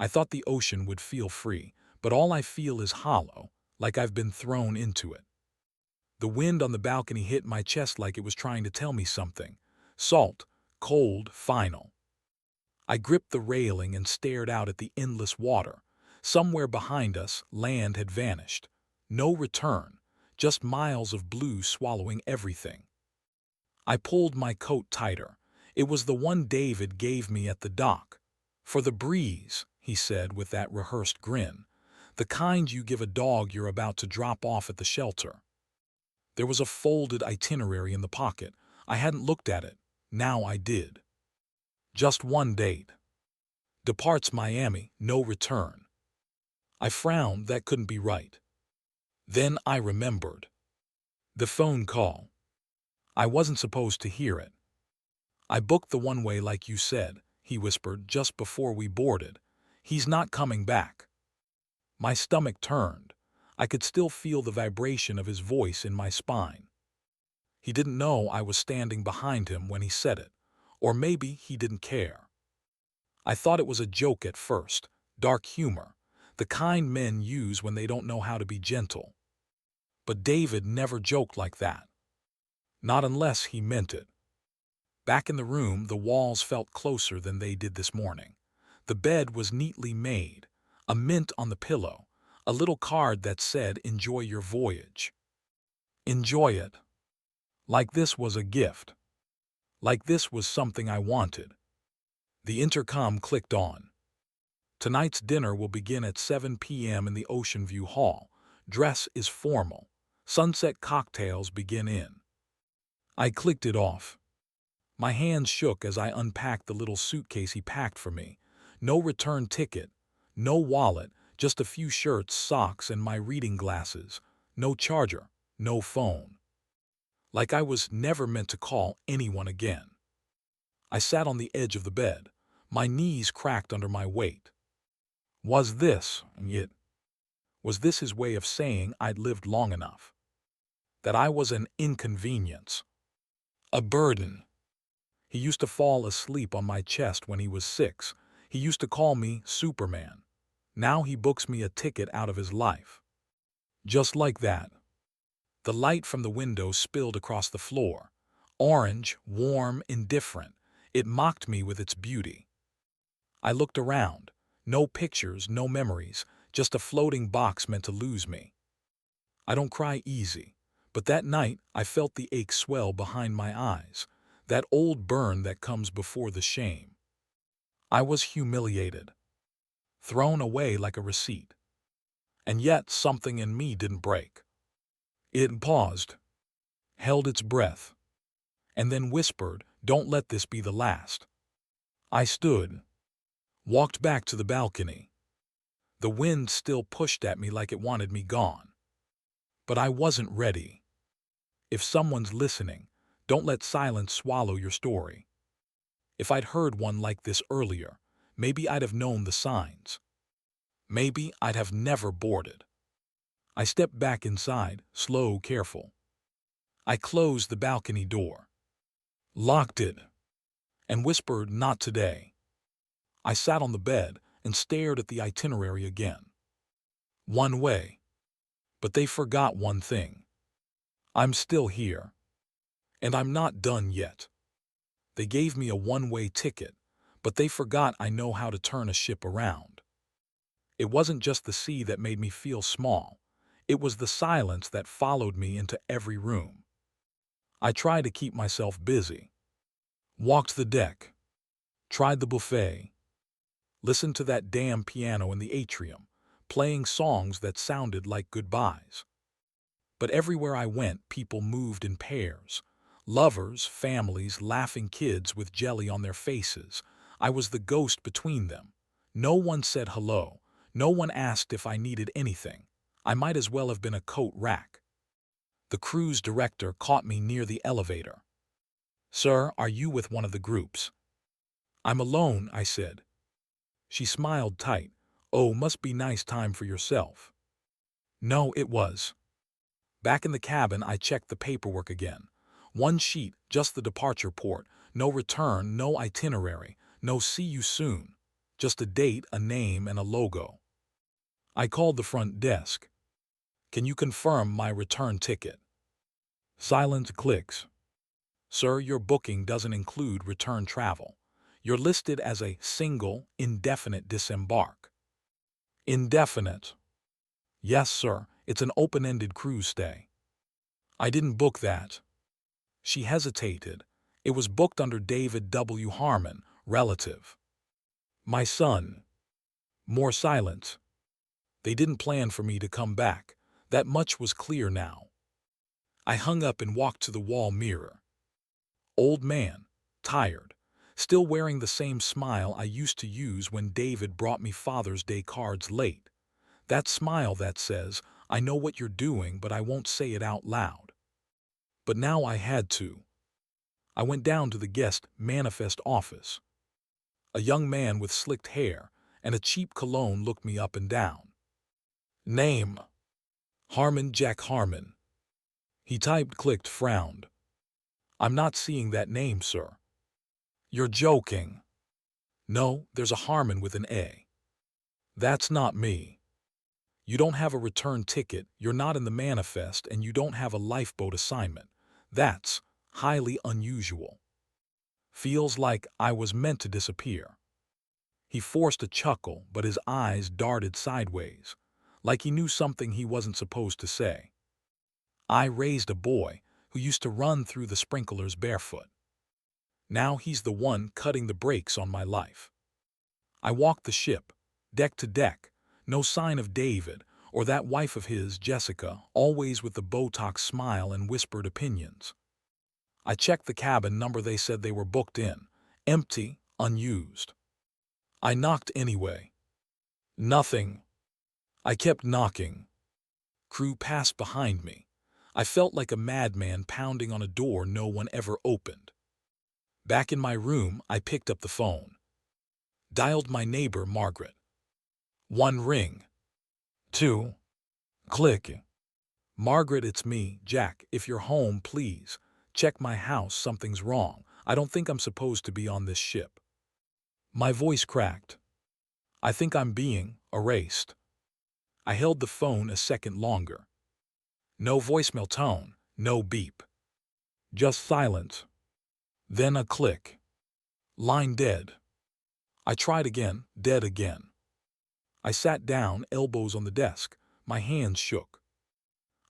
I thought the ocean would feel free, but all I feel is hollow, like I've been thrown into it. The wind on the balcony hit my chest like it was trying to tell me something. Salt, cold, final. I gripped the railing and stared out at the endless water. Somewhere behind us, land had vanished. No return, just miles of blue swallowing everything. I pulled my coat tighter. It was the one David gave me at the dock. "For the breeze," he said with that rehearsed grin. "The kind you give a dog you're about to drop off at the shelter." There was a folded itinerary in the pocket. I hadn't looked at it. Now I did. Just one date. Departs Miami, no return. I frowned, that couldn't be right. Then I remembered. The phone call. I wasn't supposed to hear it. "I booked the one-way like you said," he whispered just before we boarded. "He's not coming back." My stomach turned. I could still feel the vibration of his voice in my spine. He didn't know I was standing behind him when he said it. Or maybe he didn't care. I thought it was a joke at first, dark humor, the kind men use when they don't know how to be gentle. But David never joked like that. Not unless he meant it. Back in the room, the walls felt closer than they did this morning. The bed was neatly made, a mint on the pillow, a little card that said, "Enjoy your voyage." Enjoy it. Like this was a gift. Like this was something I wanted. The intercom clicked on. "Tonight's dinner will begin at 7 p.m. in the Ocean View Hall. Dress is formal. Sunset cocktails begin in." I clicked it off. My hands shook as I unpacked the little suitcase he packed for me. No return ticket, no wallet, just a few shirts, socks, and my reading glasses. No charger, no phone. Like I was never meant to call anyone again. I sat on the edge of the bed. My knees cracked under my weight. Was this it? Was this his way of saying I'd lived long enough? That I was an inconvenience? A burden? He used to fall asleep on my chest when he was 6. He used to call me Superman. Now he books me a ticket out of his life. Just like that. The light from the window spilled across the floor. Orange, warm, indifferent. It mocked me with its beauty. I looked around. No pictures, no memories, just a floating box meant to lose me. I don't cry easy, but that night I felt the ache swell behind my eyes, that old burn that comes before the shame. I was humiliated, thrown away like a receipt. And yet something in me didn't break. It paused, held its breath, and then whispered, "Don't let this be the last." I stood, walked back to the balcony. The wind still pushed at me like it wanted me gone. But I wasn't ready. If someone's listening, don't let silence swallow your story. If I'd heard one like this earlier, maybe I'd have known the signs. Maybe I'd have never boarded. I stepped back inside, slow, careful. I closed the balcony door, locked it, and whispered, "Not today." I sat on the bed and stared at the itinerary again. One way. But they forgot one thing. I'm still here. And I'm not done yet. They gave me a one-way ticket, but they forgot I know how to turn a ship around. It wasn't just the sea that made me feel small. It was the silence that followed me into every room. I tried to keep myself busy. Walked the deck. Tried the buffet. Listened to that damn piano in the atrium, playing songs that sounded like goodbyes. But everywhere I went, people moved in pairs. Lovers, families, laughing kids with jelly on their faces. I was the ghost between them. No one said hello. No one asked if I needed anything. I might as well have been a coat rack. The cruise director caught me near the elevator. "Sir, are you with one of the groups?" "I'm alone," I said. She smiled tight. "Oh, must be nice time for yourself." No, it was. Back in the cabin, I checked the paperwork again. One sheet, just the departure port. No return, no itinerary, no "see you soon." Just a date, a name, and a logo. I called the front desk. Can you confirm my return ticket? Silence. Clicks. Sir, your booking doesn't include return travel. You're listed as a single, indefinite disembark. Indefinite. Yes, sir. It's an open-ended cruise stay. I didn't book that. She hesitated. It was booked under David W. Harmon, relative. My son. More silence. They didn't plan for me to come back. That much was clear now. I hung up and walked to the wall mirror. Old man, tired, still wearing the same smile I used to use when David brought me Father's Day cards late. That smile that says, I know what you're doing, but I won't say it out loud. But now I had to. I went down to the guest manifest office. A young man with slicked hair and a cheap cologne looked me up and down. Name: Harmon, Jack Harmon. He typed, clicked, frowned. I'm not seeing that name, sir. You're joking. No, there's a Harmon with an A. That's not me. You don't have a return ticket, you're not in the manifest, and you don't have a lifeboat assignment. That's highly unusual. Feels like I was meant to disappear. He forced a chuckle, but his eyes darted sideways, like he knew something he wasn't supposed to say. I raised a boy who used to run through the sprinklers barefoot. Now he's the one cutting the brakes on my life. I walked the ship, deck to deck, no sign of David or that wife of his, Jessica, always with the Botox smile and whispered opinions. I checked the cabin number they said they were booked in. Empty, unused. I knocked anyway. Nothing. I kept knocking. Crew passed behind me. I felt like a madman pounding on a door no one ever opened. Back in my room, I picked up the phone. Dialed my neighbor, Margaret. 1 ring. 2. Click. Margaret, it's me, Jack. If you're home, please. Check my house, something's wrong. I don't think I'm supposed to be on this ship. My voice cracked. I think I'm being erased. I held the phone a second longer. No voicemail tone, no beep. Just silence. Then a click. Line dead. I tried again, dead again. I sat down, elbows on the desk. My hands shook.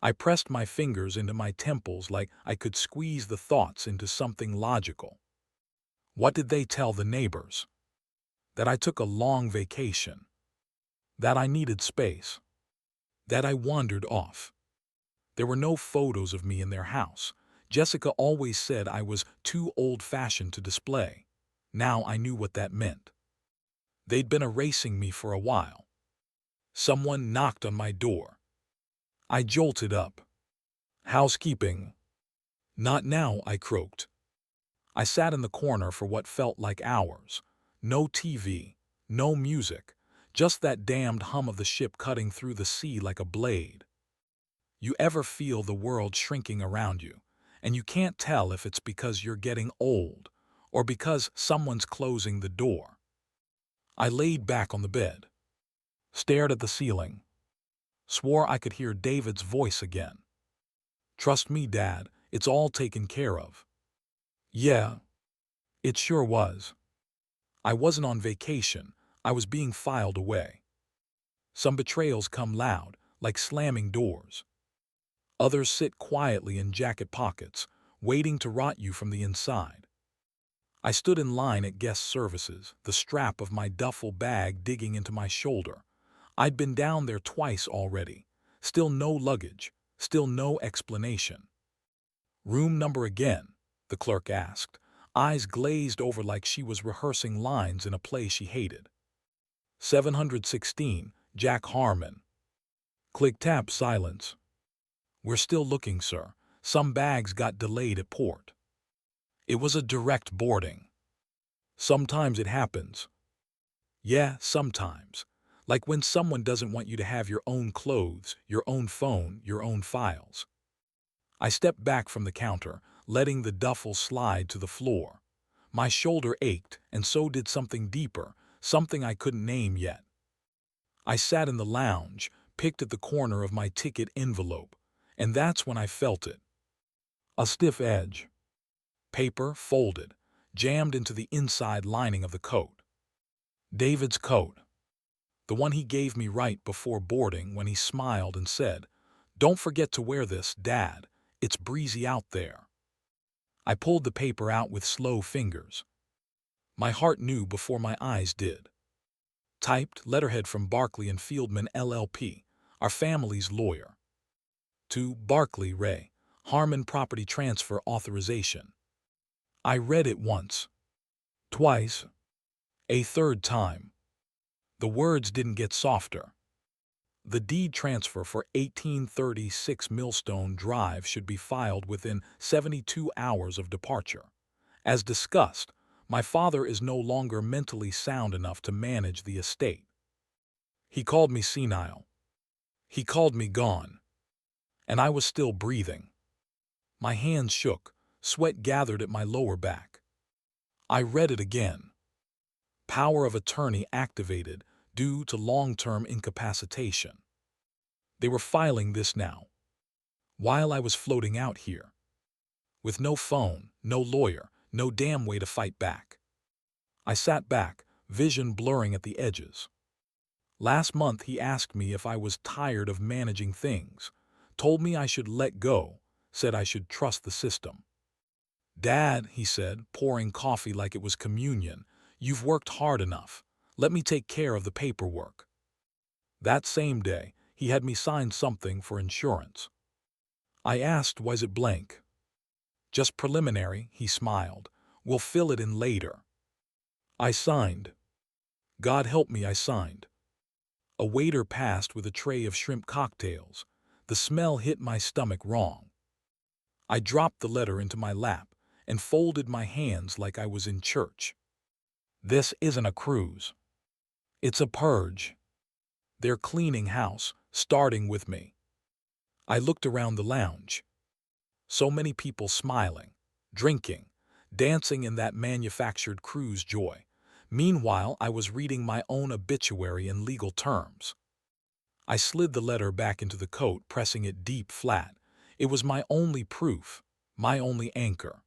I pressed my fingers into my temples like I could squeeze the thoughts into something logical. What did they tell the neighbors? That I took a long vacation. That I needed space. That I wandered off. There were no photos of me in their house. Jessica always said I was too old-fashioned to display. Now I knew what that meant. They'd been erasing me for a while. Someone knocked on my door. I jolted up. Housekeeping. Not now, I croaked. I sat in the corner for what felt like hours. No TV, no music, just that damned hum of the ship cutting through the sea like a blade. You ever feel the world shrinking around you, and you can't tell if it's because you're getting old or because someone's closing the door? I laid back on the bed, stared at the ceiling, swore I could hear David's voice again. Trust me, Dad, it's all taken care of. Yeah, it sure was. I wasn't on vacation, I was being filed away. Some betrayals come loud, like slamming doors. Others sit quietly in jacket pockets, waiting to rot you from the inside. I stood in line at guest services, the strap of my duffel bag digging into my shoulder. I'd been down there twice already. Still no luggage, still no explanation. Room number again, the clerk asked, eyes glazed over like she was rehearsing lines in a play she hated. 716, Jack Harmon. Click tap silence. We're still looking, sir. Some bags got delayed at port. It was a direct boarding. Sometimes it happens. Yeah, sometimes. Like when someone doesn't want you to have your own clothes, your own phone, your own files. I stepped back from the counter, letting the duffel slide to the floor. My shoulder ached, and so did something deeper, something I couldn't name yet. I sat in the lounge, picked at the corner of my ticket envelope, and that's when I felt it. A stiff edge. Paper, folded, jammed into the inside lining of the coat. David's coat. The one he gave me right before boarding when he smiled and said, "Don't forget to wear this, Dad. It's breezy out there." I pulled the paper out with slow fingers. My heart knew before my eyes did. Typed letterhead from Barkley and Fieldman LLP, our family's lawyer. To Barkley Ray, Harmon Property Transfer Authorization. I read it once. Twice. A third time. The words didn't get softer. The deed transfer for 1836 Millstone Drive should be filed within 72 hours of departure. As discussed, my father is no longer mentally sound enough to manage the estate. He called me senile. He called me gone. And I was still breathing. My hands shook, sweat gathered at my lower back. I read it again. Power of attorney activated due to long-term incapacitation. They were filing this now, while I was floating out here. With no phone, no lawyer, no damn way to fight back. I sat back, vision blurring at the edges. Last month he asked me if I was tired of managing things, told me I should let go, said I should trust the system. "Dad," he said, pouring coffee like it was communion, "you've worked hard enough. Let me take care of the paperwork." That same day, he had me sign something for insurance. I asked, "Was it blank?" "Just preliminary," he smiled. "We'll fill it in later." I signed. God help me, I signed. A waiter passed with a tray of shrimp cocktails. The smell hit my stomach wrong. I dropped the letter into my lap and folded my hands like I was in church. This isn't a cruise. It's a purge. They're cleaning house, starting with me. I looked around the lounge. So many people smiling, drinking, dancing in that manufactured cruise joy. Meanwhile, I was reading my own obituary in legal terms. I slid the letter back into the coat, pressing it deep flat. It was my only proof, my only anchor.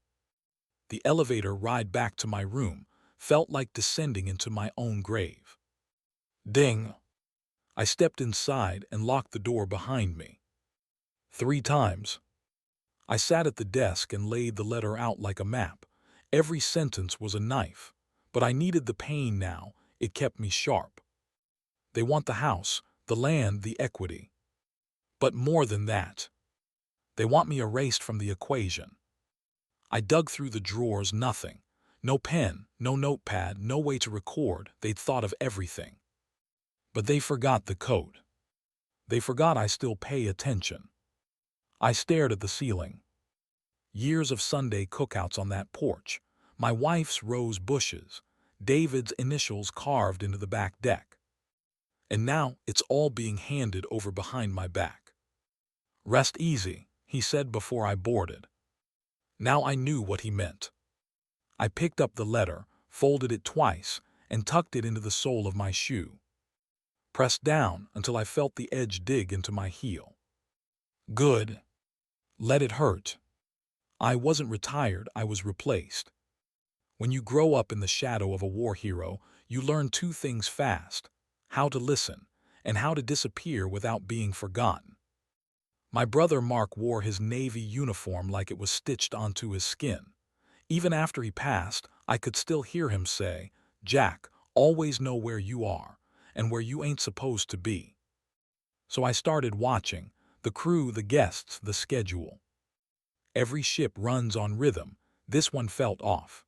The elevator ride back to my room felt like descending into my own grave. Ding! I stepped inside and locked the door behind me. 3 times. I sat at the desk and laid the letter out like a map. Every sentence was a knife, but I needed the pain now. It kept me sharp. They want the house, the land, the equity. But more than that. They want me erased from the equation. I dug through the drawers, nothing. No pen, no notepad, no way to record. They'd thought of everything. But they forgot the code. They forgot I still pay attention. I stared at the ceiling. Years of Sunday cookouts on that porch. My wife's rose bushes. David's initials carved into the back deck. And now it's all being handed over behind my back. "Rest easy," he said before I boarded. Now I knew what he meant. I picked up the letter, folded it twice, and tucked it into the sole of my shoe. Pressed down until I felt the edge dig into my heel. Good. Let it hurt. I wasn't retired, I was replaced. When you grow up in the shadow of a war hero, you learn 2 things fast: how to listen, and how to disappear without being forgotten. My brother Mark wore his Navy uniform like it was stitched onto his skin. Even after he passed, I could still hear him say, "Jack, always know where you are, and where you ain't supposed to be." So I started watching, the crew, the guests, the schedule. Every ship runs on rhythm. This one felt off.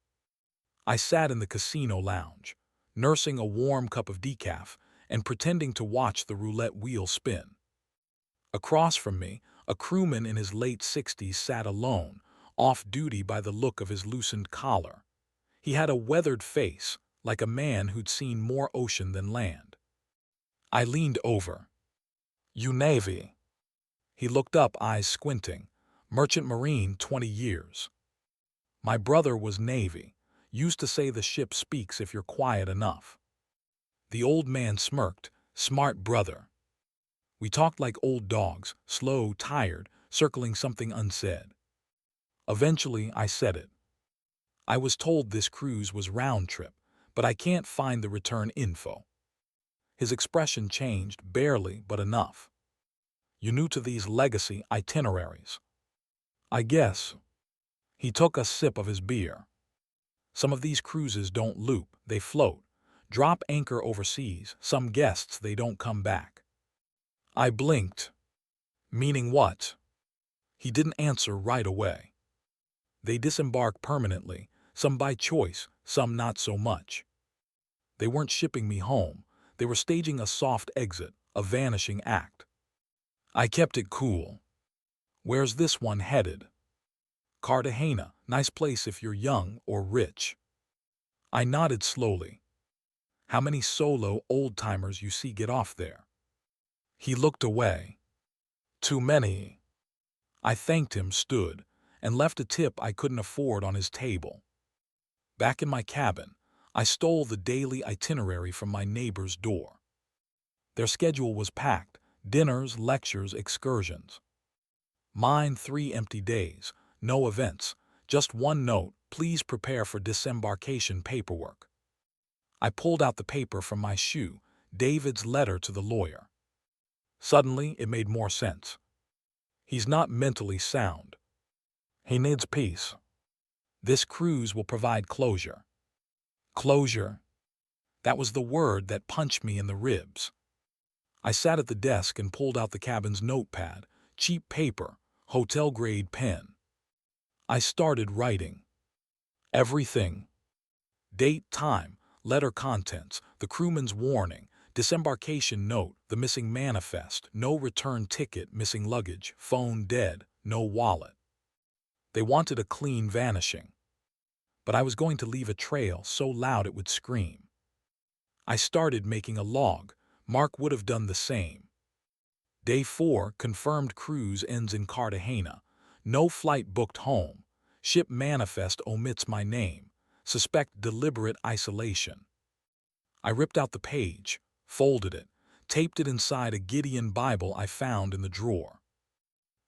I sat in the casino lounge, nursing a warm cup of decaf and pretending to watch the roulette wheel spin. Across from me, a crewman in his late 60s sat alone, off duty by the look of his loosened collar. He had a weathered face, like a man who'd seen more ocean than land. I leaned over. "You Navy?" He looked up, eyes squinting. "Merchant Marine, 20 years. My brother was Navy. Used to say the ship speaks if you're quiet enough." The old man smirked. Smart brother. We talked like old dogs, slow, tired, circling something unsaid. Eventually, I said it. I was told this cruise was round trip, but I can't find the return info. His expression changed, barely, but enough. You new to these legacy itineraries? I guess. He took a sip of his beer. Some of these cruises don't loop, they float. Drop anchor overseas, some guests they don't come back. I blinked. Meaning what? He didn't answer right away. They disembark permanently, some by choice, some not so much. They weren't shipping me home, they were staging a soft exit, a vanishing act. I kept it cool. Where's this one headed? Cartagena, nice place if you're young or rich. I nodded slowly. How many solo old-timers you see get off there? He looked away. Too many. I thanked him, stood, and left a tip I couldn't afford on his table. Back in my cabin, I stole the daily itinerary from my neighbor's door. Their schedule was packed, dinners, lectures, excursions. Mine 3 empty days, no events, just one note, please prepare for disembarkation paperwork. I pulled out the paper from my shoe, David's letter to the lawyer. Suddenly, it made more sense. He's not mentally sound. He needs peace. This cruise will provide closure. Closure. That was the word that punched me in the ribs. I sat at the desk and pulled out the cabin's notepad, cheap paper, hotel-grade pen. I started writing. Everything. Date, time, letter contents, the crewman's warning, disembarkation note, the missing manifest, no return ticket, missing luggage, phone dead, no wallet. They wanted a clean vanishing. But I was going to leave a trail so loud it would scream. I started making a log. Mark would have done the same. Day 4, confirmed cruise ends in Cartagena. No flight booked home. Ship manifest omits my name. Suspect deliberate isolation. I ripped out the page, folded it, taped it inside a Gideon Bible I found in the drawer.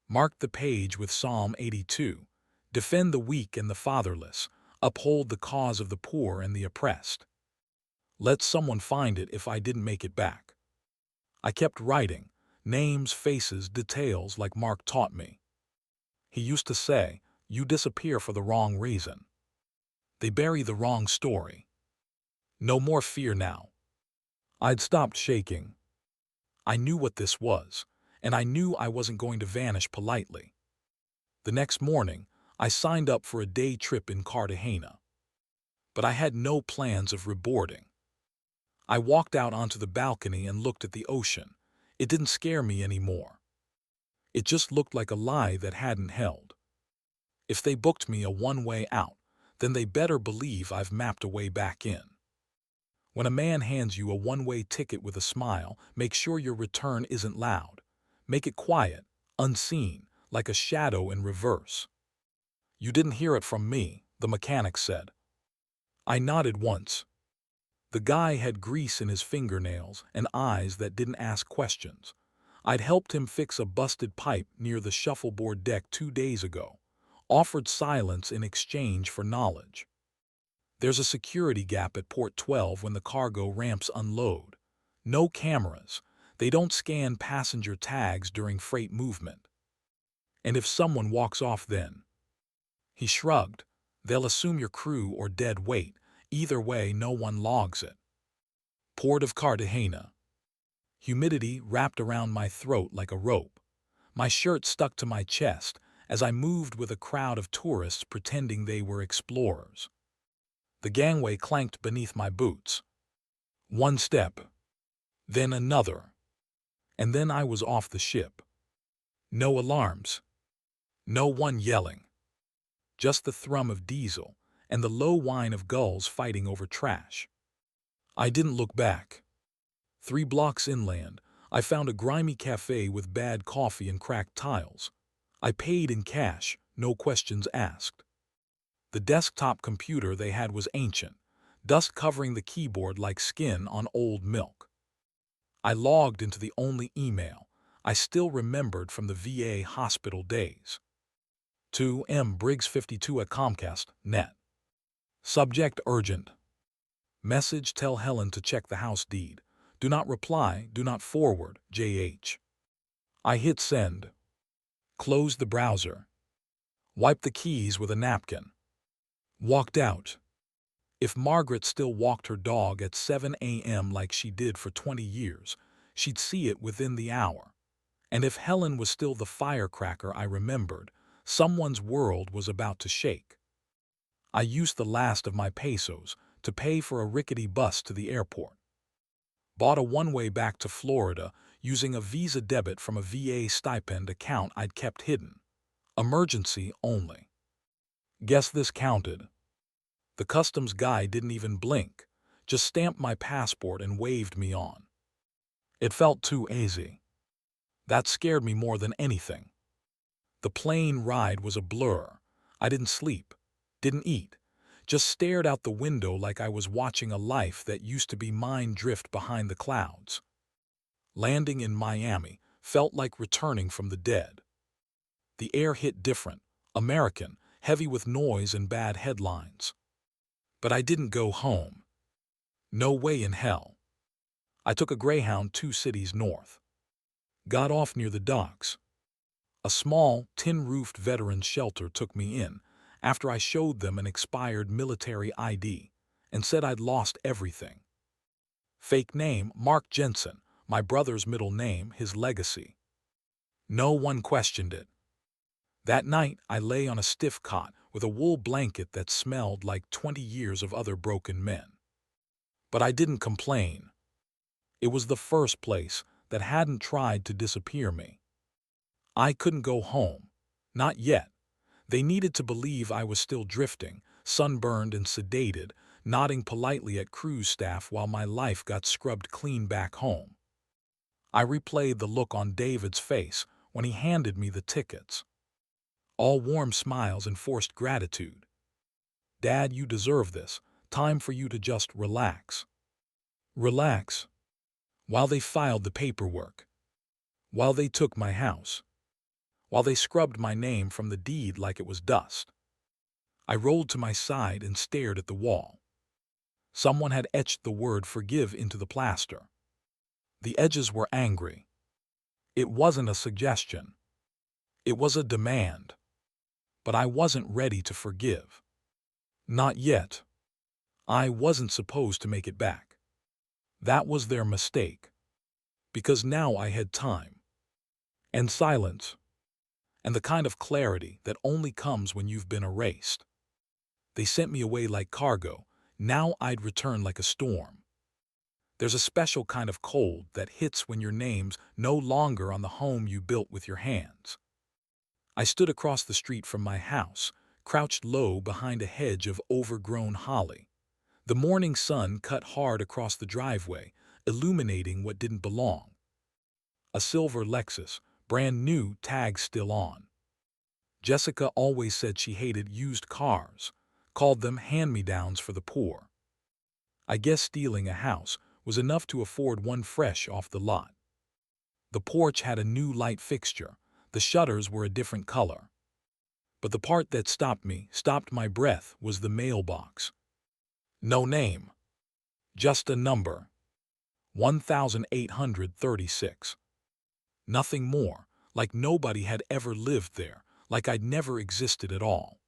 Marked the page with Psalm 82. Defend the weak and the fatherless. Uphold the cause of the poor and the oppressed. Let someone find it if I didn't make it back. I kept writing, names, faces, details like Mark taught me. He used to say, you disappear for the wrong reason. They bury the wrong story. No more fear now. I'd stopped shaking. I knew what this was, and I knew I wasn't going to vanish politely. The next morning, I signed up for a day trip in Cartagena. But I had no plans of reboarding. I walked out onto the balcony and looked at the ocean. It didn't scare me anymore. It just looked like a lie that hadn't held. If they booked me a one-way out, then they better believe I've mapped a way back in. When a man hands you a one-way ticket with a smile, make sure your return isn't loud. Make it quiet, unseen, like a shadow in reverse. You didn't hear it from me, the mechanic said. I nodded once. The guy had grease in his fingernails and eyes that didn't ask questions. I'd helped him fix a busted pipe near the shuffleboard deck 2 days ago, offered silence in exchange for knowledge. There's a security gap at Port 12 when the cargo ramps unload. No cameras. They don't scan passenger tags during freight movement. And if someone walks off then? He shrugged. They'll assume your crew or dead weight. Either way, no one logs it. Port of Cartagena. Humidity wrapped around my throat like a rope. My shirt stuck to my chest as I moved with a crowd of tourists pretending they were explorers. The gangway clanked beneath my boots. One step, then another, and then I was off the ship. No alarms. No one yelling. Just the thrum of diesel and the low whine of gulls fighting over trash. I didn't look back. 3 blocks inland, I found a grimy cafe with bad coffee and cracked tiles. I paid in cash, no questions asked. The desktop computer they had was ancient, dust covering the keyboard like skin on old milk. I logged into the only email I still remembered from the VA hospital days. To M. Briggs 52 at Comcast.net. Subject urgent. Message: tell Helen to check the house deed. Do not reply, do not forward, JH. I hit send. Closed the browser. Wiped the keys with a napkin. Walked out. If Margaret still walked her dog at 7 a.m. like she did for 20 years, she'd see it within the hour. And if Helen was still the firecracker I remembered, someone's world was about to shake. I used the last of my pesos to pay for a rickety bus to the airport. Bought a one-way back to Florida using a Visa debit from a VA stipend account I'd kept hidden. Emergency only. Guess this counted. The customs guy didn't even blink, just stamped my passport and waved me on. It felt too easy. That scared me more than anything. The plane ride was a blur. I didn't sleep, didn't eat, just stared out the window like I was watching a life that used to be mine drift behind the clouds. Landing in Miami felt like returning from the dead. The air hit different, American, heavy with noise and bad headlines. But I didn't go home. No way in hell. I took a Greyhound 2 cities north. Got off near the docks. A small, tin-roofed veterans shelter took me in after I showed them an expired military ID and said I'd lost everything. Fake name, Mark Jensen, my brother's middle name, his legacy. No one questioned it. That night, I lay on a stiff cot with a wool blanket that smelled like 20 years of other broken men. But I didn't complain. It was the first place that hadn't tried to disappear me. I couldn't go home. Not yet. They needed to believe I was still drifting, sunburned and sedated, nodding politely at cruise staff while my life got scrubbed clean back home. I replayed the look on David's face when he handed me the tickets. All warm smiles and forced gratitude. Dad, you deserve this. Time for you to just relax. Relax. While they filed the paperwork. While they took my house. While they scrubbed my name from the deed like it was dust. I rolled to my side and stared at the wall. Someone had etched the word forgive into the plaster. The edges were angry. It wasn't a suggestion. It was a demand. But I wasn't ready to forgive. Not yet. I wasn't supposed to make it back. That was their mistake. Because now I had time. And silence. And the kind of clarity that only comes when you've been erased. They sent me away like cargo. Now I'd return like a storm. There's a special kind of cold that hits when your name's no longer on the home you built with your hands. I stood across the street from my house, crouched low behind a hedge of overgrown holly. The morning sun cut hard across the driveway, illuminating what didn't belong. A silver Lexus, brand new, tag still on. Jessica always said she hated used cars, called them hand-me-downs for the poor. I guess stealing a house was enough to afford one fresh off the lot. The porch had a new light fixture. The shutters were a different color. But the part that stopped my breath, was the mailbox. No name. Just a number. 1836. Nothing more, like nobody had ever lived there, like I'd never existed at all.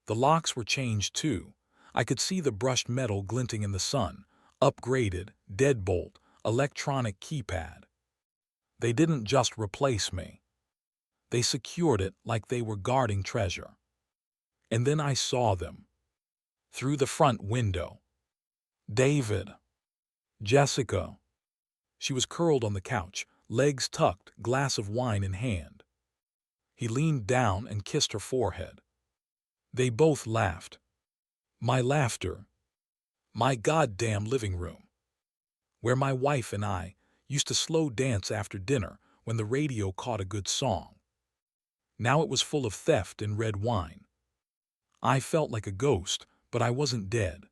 The locks were changed too. I could see the brushed metal glinting in the sun, upgraded, deadbolt, electronic keypad. They didn't just replace me. They secured it like they were guarding treasure. And then I saw them. Through the front window. David. Jessica. She was curled on the couch, legs tucked, glass of wine in hand. He leaned down and kissed her forehead. They both laughed. My laughter. My goddamn living room. Where my wife and I used to slow dance after dinner when the radio caught a good song. Now it was full of theft and red wine. I felt like a ghost, but I wasn't dead.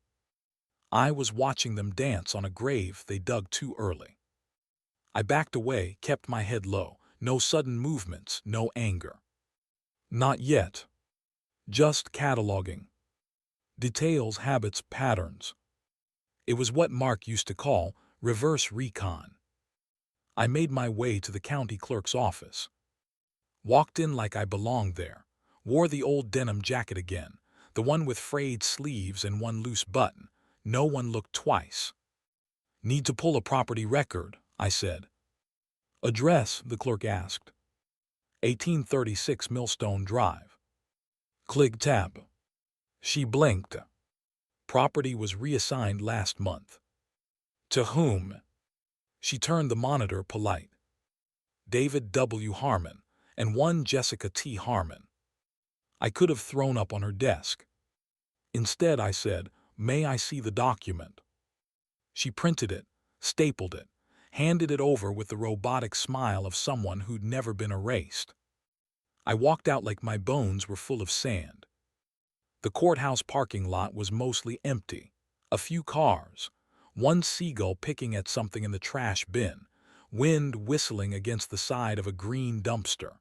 I was watching them dance on a grave they dug too early. I backed away, kept my head low. No sudden movements, no anger. Not yet. Just cataloging. Details, habits, patterns. It was what Mark used to call reverse recon. I made my way to the county clerk's office. Walked in like I belonged there. Wore the old denim jacket again, the one with frayed sleeves and one loose button. No one looked twice. Need to pull a property record, I said. Address, the clerk asked. 1836 Millstone Drive. Click tab. She blinked. Property was reassigned last month. To whom? She turned the monitor polite. David W. Harmon and one Jessica T. Harmon. I could have thrown up on her desk. Instead, I said, "May I see the document?" She printed it, stapled it, handed it over with the robotic smile of someone who'd never been erased. I walked out like my bones were full of sand. The courthouse parking lot was mostly empty. A few cars, one seagull picking at something in the trash bin, wind whistling against the side of a green dumpster.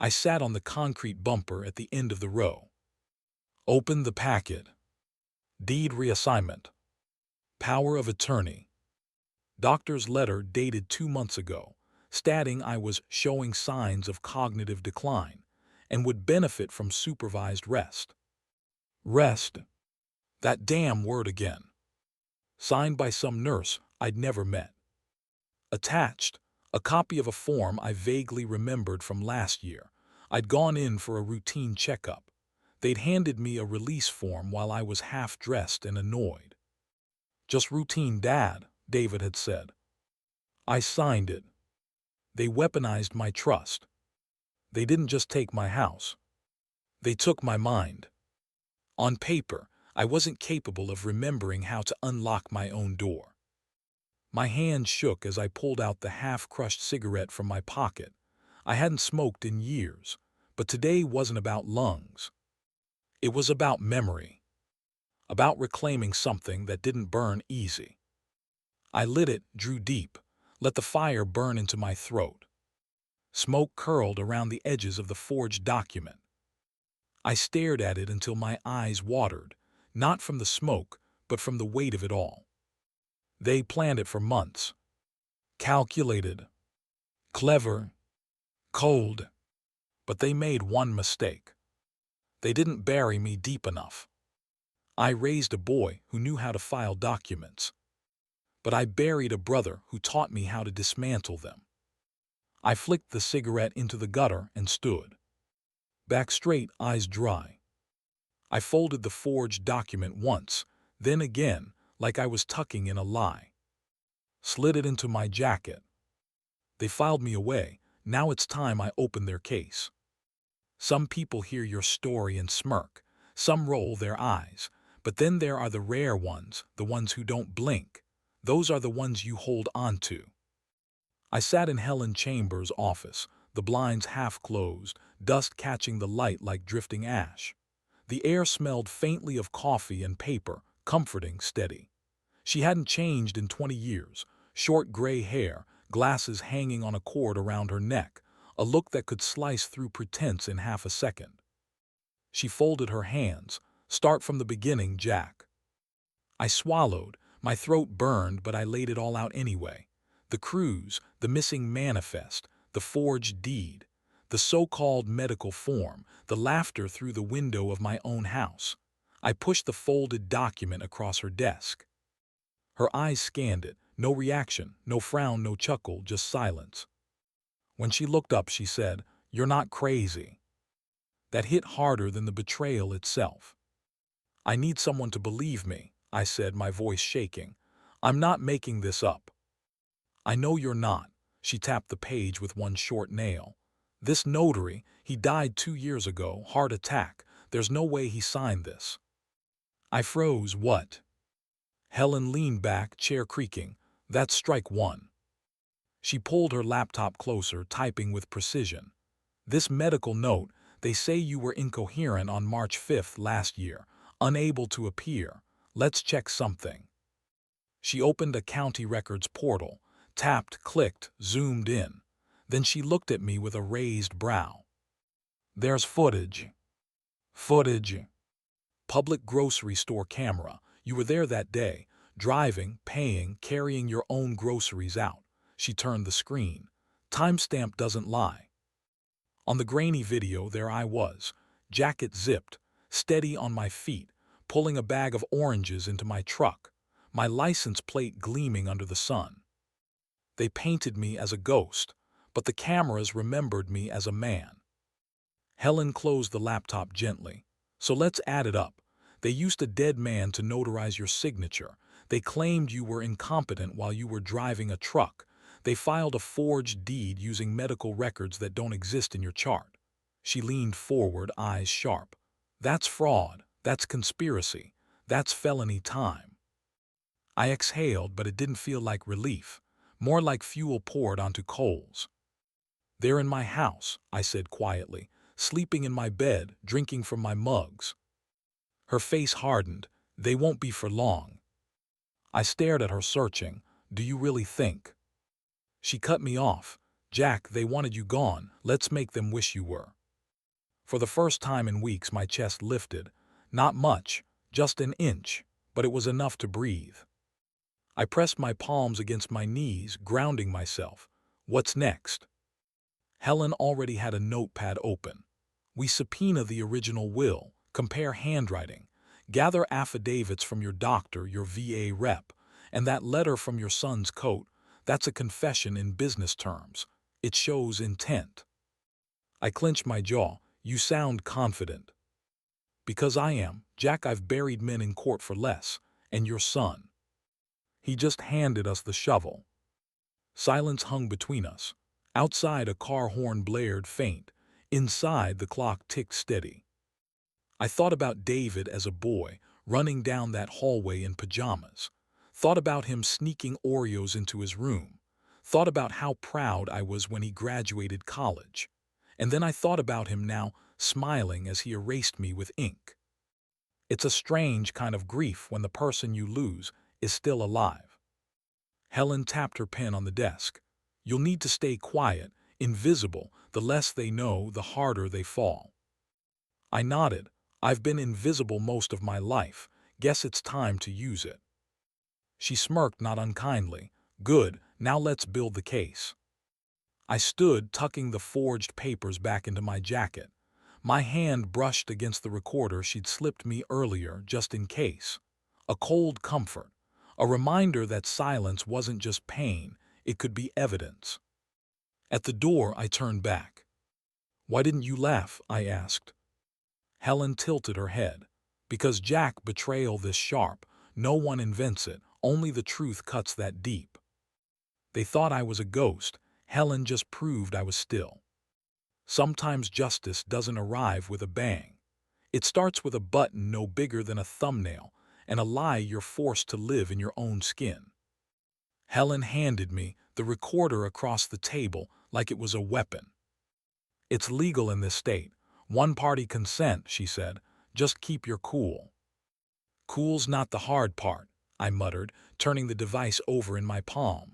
I sat on the concrete bumper at the end of the row. Opened the packet. Deed reassignment. Power of attorney. Doctor's letter dated 2 months ago, stating I was showing signs of cognitive decline and would benefit from supervised rest. Rest. That damn word again. Signed by some nurse I'd never met. Attached, a copy of a form I vaguely remembered from last year. I'd gone in for a routine checkup. They'd handed me a release form while I was half-dressed and annoyed. Just routine, Dad, David had said. I signed it. They weaponized my trust. They didn't just take my house. They took my mind. On paper, I wasn't capable of remembering how to unlock my own door. My hand shook as I pulled out the half-crushed cigarette from my pocket. I hadn't smoked in years, but today wasn't about lungs. It was about memory. About reclaiming something that didn't burn easy. I lit it, drew deep, let the fire burn into my throat. Smoke curled around the edges of the forged document. I stared at it until my eyes watered, not from the smoke, but from the weight of it all. They planned it for months. Calculated. Clever. Cold. But they made one mistake. They didn't bury me deep enough. I raised a boy who knew how to file documents. But I buried a brother who taught me how to dismantle them. I flicked the cigarette into the gutter and stood. Back straight, eyes dry. I folded the forged document once, then again, like I was tucking in a lie. Slid it into my jacket. They filed me away. Now it's time I open their case. Some people hear your story and smirk. Some roll their eyes. But then there are the rare ones, the ones who don't blink. Those are the ones you hold on to. I sat in Helen Chambers' office, the blinds half closed, dust catching the light like drifting ash. The air smelled faintly of coffee and paper, comforting, steady. She hadn't changed in 20 years. Short gray hair, glasses hanging on a cord around her neck, a look that could slice through pretense in half a second. She folded her hands. Start from the beginning, Jack. I swallowed. My throat burned, but I laid it all out anyway. The cruise, the missing manifest, the forged deed, the so-called medical form, the laughter through the window of my own house. I pushed the folded document across her desk. Her eyes scanned it. No reaction, no frown, no chuckle, just silence. When she looked up, she said, "You're not crazy." That hit harder than the betrayal itself. I need someone to believe me, I said, my voice shaking. I'm not making this up. I know you're not. She tapped the page with one short nail. This notary, he died 2 years ago, heart attack. There's no way he signed this. I froze. What? Helen leaned back, chair creaking. That's strike one. She pulled her laptop closer, typing with precision. This medical note, they say you were incoherent on March 5th last year, unable to appear. let's check something. She opened a county records portal, tapped, clicked, zoomed in. Then she looked at me with a raised brow. There's footage. Footage. Public grocery store camera. You were there that day, driving, paying, carrying your own groceries out. She turned the screen. Timestamp doesn't lie. On the grainy video, there I was, jacket zipped, steady on my feet, pulling a bag of oranges into my truck, my license plate gleaming under the sun. They painted me as a ghost, but the cameras remembered me as a man. Helen closed the laptop gently. So let's add it up. They used a dead man to notarize your signature. They claimed you were incompetent while you were driving a truck. They filed a forged deed using medical records that don't exist in your chart. She leaned forward, eyes sharp. That's fraud. That's conspiracy. That's felony time. I exhaled, but it didn't feel like relief, more like fuel poured onto coals. They're in my house, I said quietly, sleeping in my bed, drinking from my mugs. Her face hardened. They won't be for long. I stared at her, searching. Do you really think? She cut me off. Jack, they wanted you gone. Let's make them wish you were. For the first time in weeks, my chest lifted. Not much, just an inch, but it was enough to breathe. I pressed my palms against my knees, grounding myself. What's next? Helen already had a notepad open. We subpoena the original will, compare handwriting, gather affidavits from your doctor, your VA rep, and that letter from your son's coat. That's a confession in business terms. It shows intent. I clenched my jaw. You sound confident. Because I am. Jack, I've buried men in court for less. And your son. He just handed us the shovel. Silence hung between us. Outside, a car horn blared faint. Inside, the clock ticked steady. I thought about David as a boy, running down that hallway in pajamas. Thought about him sneaking Oreos into his room. Thought about how proud I was when he graduated college. And then I thought about him now, smiling as he erased me with ink. It's a strange kind of grief when the person you lose is still alive. Helen tapped her pen on the desk. You'll need to stay quiet, invisible. The less they know, the harder they fall. I nodded. I've been invisible most of my life. Guess it's time to use it. She smirked, not unkindly. Good, now let's build the case. I stood, tucking the forged papers back into my jacket. My hand brushed against the recorder she'd slipped me earlier, just in case. A cold comfort. A reminder that silence wasn't just pain, it could be evidence. At the door, I turned back. Why didn't you laugh? I asked. Helen tilted her head. Because Jack, betrayal this sharp. No one invents it, only the truth cuts that deep. They thought I was a ghost. Helen just proved I was still. Sometimes justice doesn't arrive with a bang. It starts with a button no bigger than a thumbnail, and a lie you're forced to live in your own skin. Helen handed me the recorder across the table like it was a weapon. It's legal in this state. One-party consent, she said. Just keep your cool. Cool's not the hard part, I muttered, turning the device over in my palm.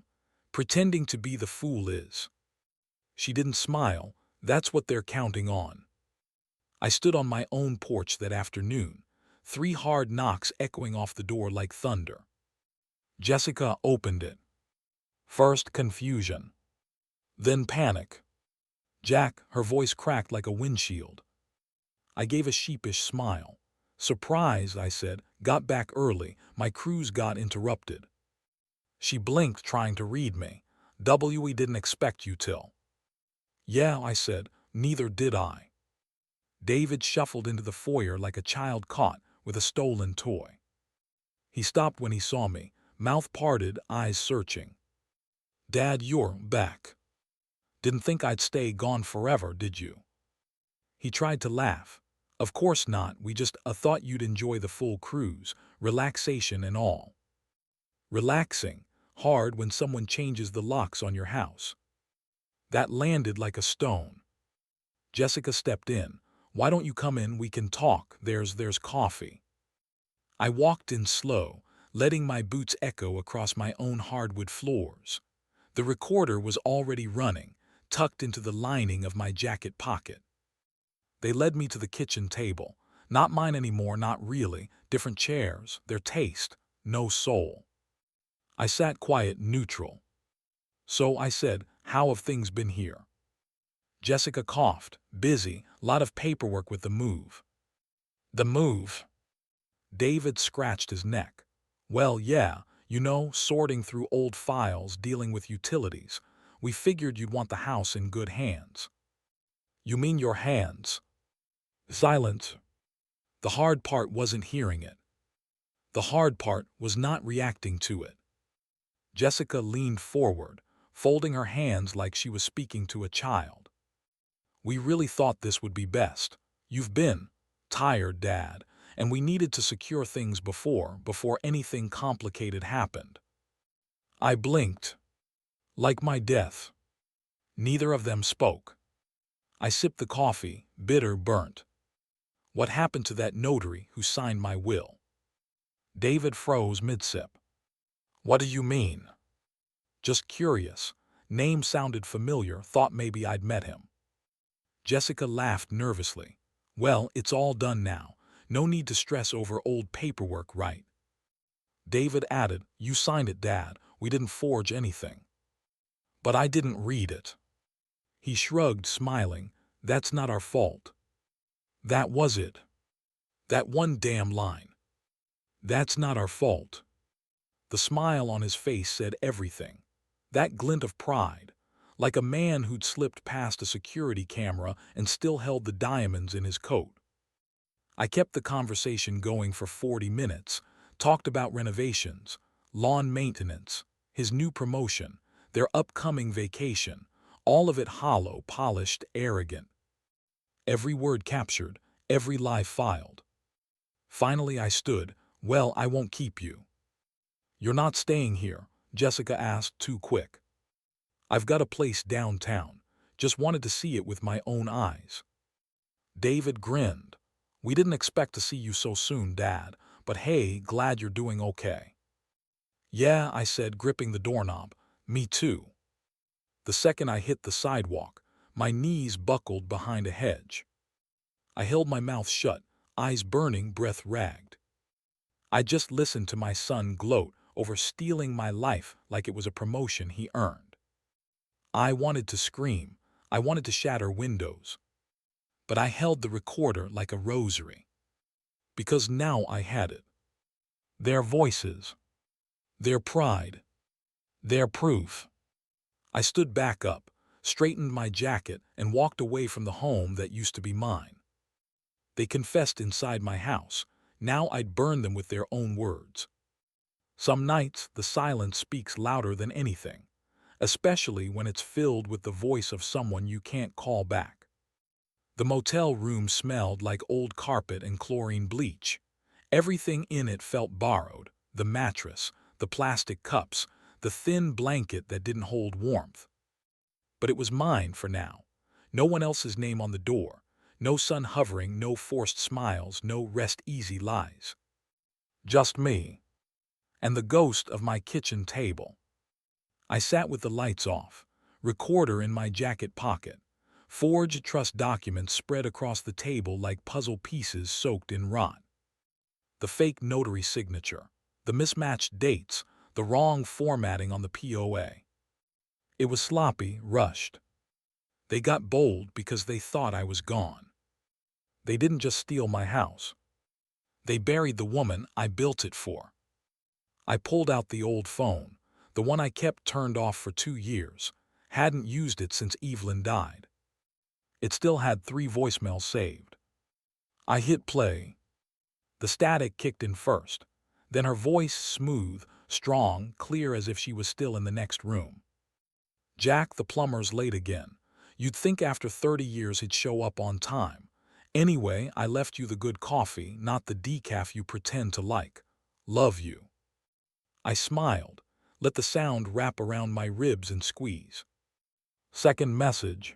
Pretending to be the fool is. She didn't smile. That's what they're counting on. I stood on my own porch that afternoon, 3 hard knocks echoing off the door like thunder. Jessica opened it. First confusion. Then panic. Jack, her voice cracked like a windshield. I gave a sheepish smile. Surprise, I said. Got back early. My cruise got interrupted. She blinked, trying to read me. We didn't expect you till. Yeah, I said. Neither did I. David shuffled into the foyer like a child caught with a stolen toy. He stopped when he saw me, mouth parted, eyes searching. Dad, you're back. Didn't think I'd stay gone forever, did you? He tried to laugh. Of course not, we just thought you'd enjoy the full cruise, relaxation and all. Relaxing, hard when someone changes the locks on your house. That landed like a stone. Jessica stepped in. Why don't you come in, we can talk, there's coffee. I walked in slow, letting my boots echo across my own hardwood floors. The recorder was already running, tucked into the lining of my jacket pocket. They led me to the kitchen table. Not mine anymore, not really. Different chairs, their taste, no soul. I sat quiet, neutral. So I said, "How have things been here?" Jessica coughed. "Busy, lot of paperwork with the move." "The move?" David scratched his neck. "Well, yeah, sorting through old files, dealing with utilities. We figured you'd want the house in good hands." "You mean your hands?" Silence. The hard part wasn't hearing it. The hard part was not reacting to it. Jessica leaned forward, folding her hands like she was speaking to a child. "We really thought this would be best. You've been tired, Dad, and we needed to secure things before anything complicated happened." I blinked. Like my death. Neither of them spoke. I sipped the coffee, bitter, burnt. "What happened to that notary who signed my will?" David froze mid-sip. "What do you mean?" "Just curious. Name sounded familiar, thought maybe I'd met him." Jessica laughed nervously. "Well, it's all done now. No need to stress over old paperwork, right?" David added, "You signed it, Dad. We didn't forge anything." "But I didn't read it." He shrugged, smiling. "That's not our fault." That was it. That one damn line. "That's not our fault." The smile on his face said everything. That glint of pride, like a man who'd slipped past a security camera and still held the diamonds in his coat. I kept the conversation going for 40 minutes, talked about renovations, lawn maintenance, his new promotion, their upcoming vacation, all of it hollow, polished, arrogant. Every word captured, every lie filed. Finally I stood. "Well, I won't keep you." "You're not staying here?" Jessica asked, too quick. "I've got a place downtown. Just wanted to see it with my own eyes." David grinned. "We didn't expect to see you so soon, Dad, but hey, glad you're doing okay." "Yeah," I said, gripping the doorknob. "Me too." The second I hit the sidewalk, my knees buckled behind a hedge. I held my mouth shut, eyes burning, breath ragged. I just listened to my son gloat over stealing my life like it was a promotion he earned. I wanted to scream. I wanted to shatter windows. But I held the recorder like a rosary. Because now I had it. Their voices. Their pride. Their proof. I stood back up, straightened my jacket, and walked away from the home that used to be mine. They confessed inside my house. Now I'd burn them with their own words. Some nights the silence speaks louder than anything, especially when it's filled with the voice of someone you can't call back. The motel room smelled like old carpet and chlorine bleach. Everything in it felt borrowed: the mattress, the plastic cups, the thin blanket that didn't hold warmth. But it was mine for now. No one else's name on the door. No sun hovering, no forced smiles, no rest easy lies. Just me. And the ghost of my kitchen table. I sat with the lights off, recorder in my jacket pocket, forged trust documents spread across the table like puzzle pieces soaked in rot. The fake notary signature, the mismatched dates, the wrong formatting on the POA. It was sloppy, rushed. They got bold because they thought I was gone. They didn't just steal my house. They buried the woman I built it for. I pulled out the old phone, the one I kept turned off for 2 years, hadn't used it since Evelyn died. It still had 3 voicemails saved. I hit play. The static kicked in first, then her voice smooth, strong, clear as if she was still in the next room. "Jack, the plumber's late again. You'd think after 30 years he'd show up on time. Anyway, I left you the good coffee, not the decaf you pretend to like. Love you." I smiled, let the sound wrap around my ribs and squeeze. Second message.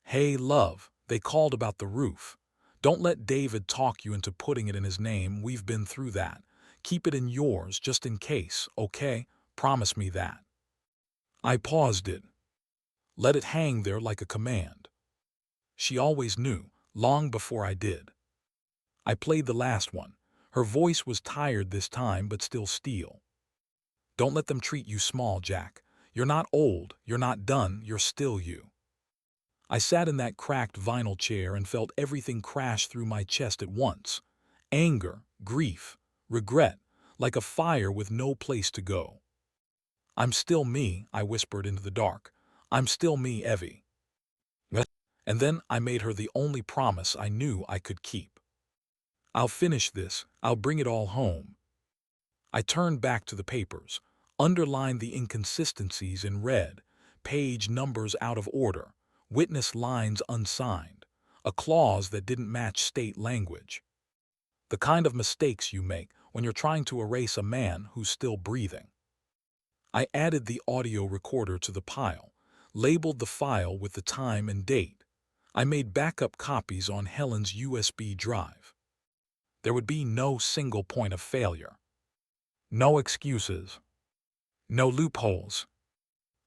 "Hey, love, they called about the roof. Don't let David talk you into putting it in his name. We've been through that. Keep it in yours just in case, okay? Promise me that. I paused it. Let it hang there like a command. She always knew, long before I did. I played the last one. Her voice was tired this time, but still steel. Don't let them treat you small, Jack. You're not old, you're not done, you're still you. I sat in that cracked vinyl chair and felt everything crash through my chest at once. Anger, grief, regret, like a fire with no place to go. I'm still me, I whispered into the dark. I'm still me, Evie. And then I made her the only promise I knew I could keep. I'll finish this, I'll bring it all home. I turned back to the papers, underlined the inconsistencies in red, page numbers out of order, witness lines unsigned, a clause that didn't match state language. The kind of mistakes you make when you're trying to erase a man who's still breathing. I added the audio recorder to the pile, labeled the file with the time and date. I made backup copies on Helen's USB drive. There would be no single point of failure. No excuses. No loopholes.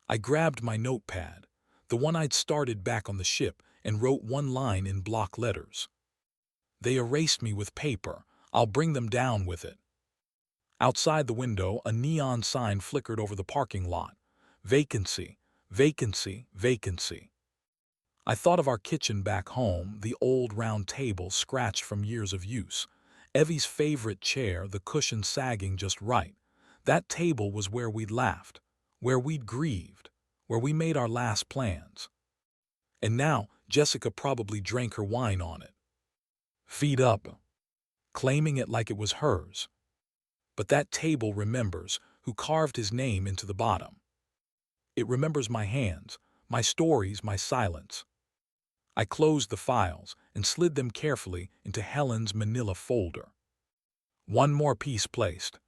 I grabbed my notepad, the one I'd started back on the ship, and wrote one line in block letters. They erased me with paper. I'll bring them down with it. Outside the window, a neon sign flickered over the parking lot. Vacancy, vacancy, vacancy. I thought of our kitchen back home, the old round table scratched from years of use. Evie's favorite chair, the cushion sagging just right. That table was where we'd laughed, where we'd grieved, where we made our last plans. And now Jessica probably drank her wine on it. Feet up, claiming it like it was hers. But that table remembers who carved his name into the bottom. It remembers my hands, my stories, my silence. I closed the files and slid them carefully into Helen's manila folder. One more piece placed.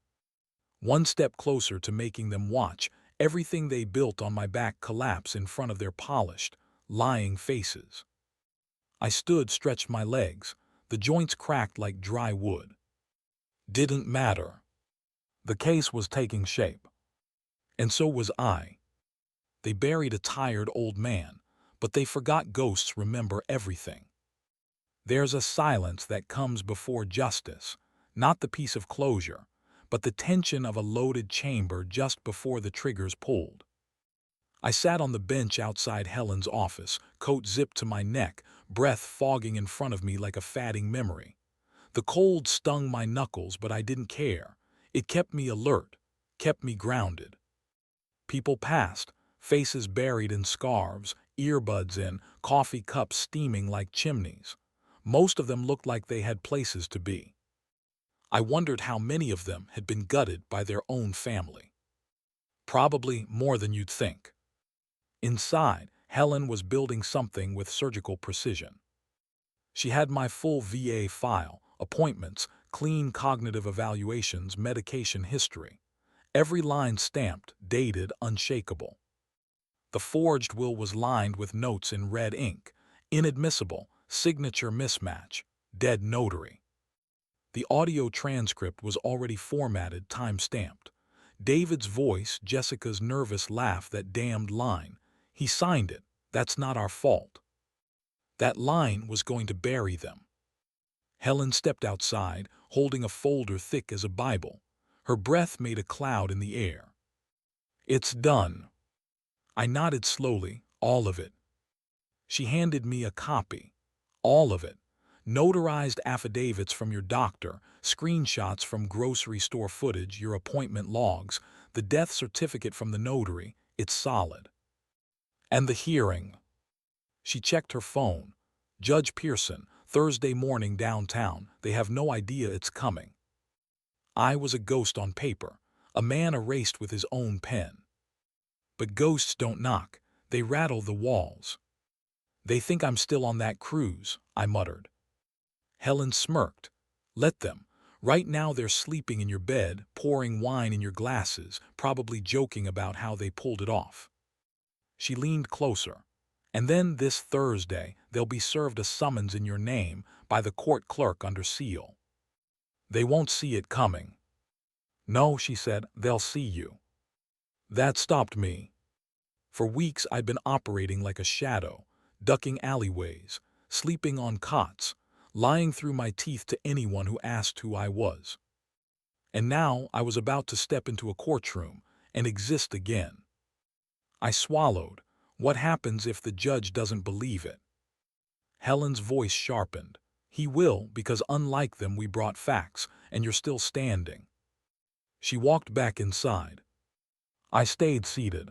One step closer to making them watch everything they built on my back collapse in front of their polished, lying faces. I stood, stretched my legs, the joints cracked like dry wood. Didn't matter. The case was taking shape. And so was I. They buried a tired old man, but they forgot ghosts remember everything. There's a silence that comes before justice, not the piece of closure, but the tension of a loaded chamber just before the trigger's pulled. I sat on the bench outside Helen's office, coat zipped to my neck, breath fogging in front of me like a fading memory. The cold stung my knuckles, but I didn't care. It kept me alert, kept me grounded. People passed, faces buried in scarves, earbuds in, coffee cups steaming like chimneys. Most of them looked like they had places to be. I wondered how many of them had been gutted by their own family. Probably more than you'd think. Inside, Helen was building something with surgical precision. She had my full VA file, appointments, clean cognitive evaluations, medication history. Every line stamped, dated, unshakable. The forged will was lined with notes in red ink. Inadmissible, signature mismatch, dead notary. The audio transcript was already formatted, time-stamped. David's voice, Jessica's nervous laugh, that damned line. He signed it. That's not our fault. That line was going to bury them. Helen stepped outside, holding a folder thick as a Bible. Her breath made a cloud in the air. It's done. I nodded slowly, all of it. She handed me a copy. All of it. Notarized affidavits from your doctor, screenshots from grocery store footage, your appointment logs, the death certificate from the notary. It's solid. And the hearing. She checked her phone. Judge Pearson, Thursday morning downtown. They have no idea it's coming. I was a ghost on paper, a man erased with his own pen. But ghosts don't knock, they rattle the walls. They think I'm still on that cruise, I muttered. Helen smirked. Let them. Right now they're sleeping in your bed, pouring wine in your glasses, probably joking about how they pulled it off. She leaned closer. And then this Thursday, they'll be served a summons in your name by the court clerk under seal. They won't see it coming. No, she said, they'll see you. That stopped me. For weeks I'd been operating like a shadow, ducking alleyways, sleeping on cots, lying through my teeth to anyone who asked who I was. And now I was about to step into a courtroom and exist again. I swallowed. What happens if the judge doesn't believe it? Helen's voice sharpened. He will, because unlike them we brought facts, and you're still standing. She walked back inside. I stayed seated.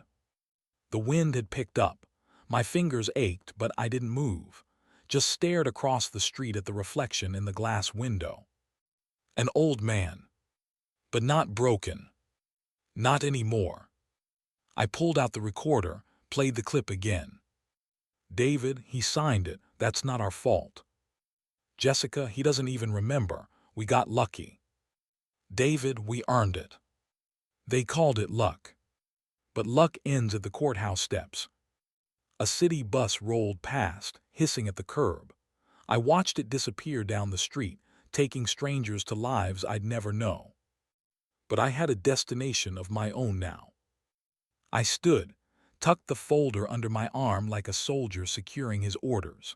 The wind had picked up. My fingers ached, but I didn't move. Just stared across the street at the reflection in the glass window. An old man. But not broken. Not anymore. I pulled out the recorder, played the clip again. David, he signed it. That's not our fault. Jessica, he doesn't even remember. We got lucky. David, we earned it. They called it luck. But luck ends at the courthouse steps. A city bus rolled past, hissing at the curb. I watched it disappear down the street, taking strangers to lives I'd never know. But I had a destination of my own now. I stood, tucked the folder under my arm like a soldier securing his orders.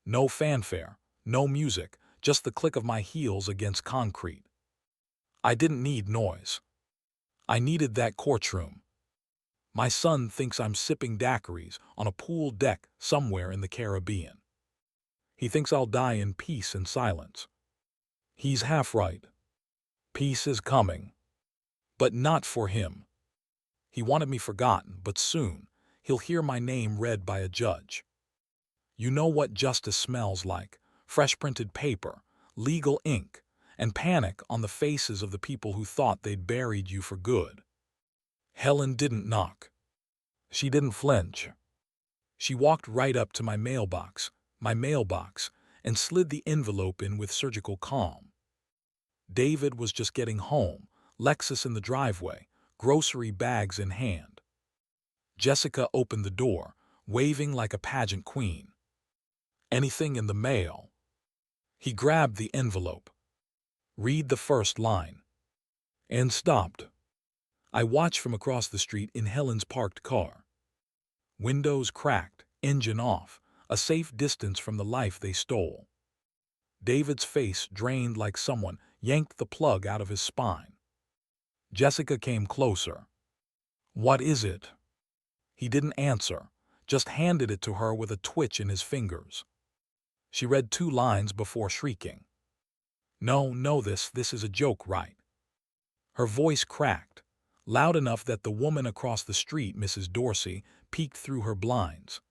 No fanfare, no music, just the click of my heels against concrete. I didn't need noise. I needed that courtroom. My son thinks I'm sipping daiquiris on a pool deck somewhere in the Caribbean. He thinks I'll die in peace and silence. He's half right. Peace is coming. But not for him. He wanted me forgotten, but soon he'll hear my name read by a judge. You know what justice smells like: fresh printed paper, legal ink, and panic on the faces of the people who thought they'd buried you for good. Helen didn't knock. She didn't flinch. She walked right up to my mailbox, and slid the envelope in with surgical calm. David was just getting home, Lexus in the driveway, grocery bags in hand. Jessica opened the door, waving like a pageant queen. Anything in the mail? He grabbed the envelope. Read the first line. And stopped. I watched from across the street in Helen's parked car. Windows cracked, engine off, a safe distance from the life they stole. David's face drained like someone yanked the plug out of his spine. Jessica came closer. What is it? He didn't answer, just handed it to her with a twitch in his fingers. She read 2 lines before shrieking. No, this is a joke, right? Her voice cracked, loud enough that the woman across the street, Mrs. Dorsey, peeked through her blinds.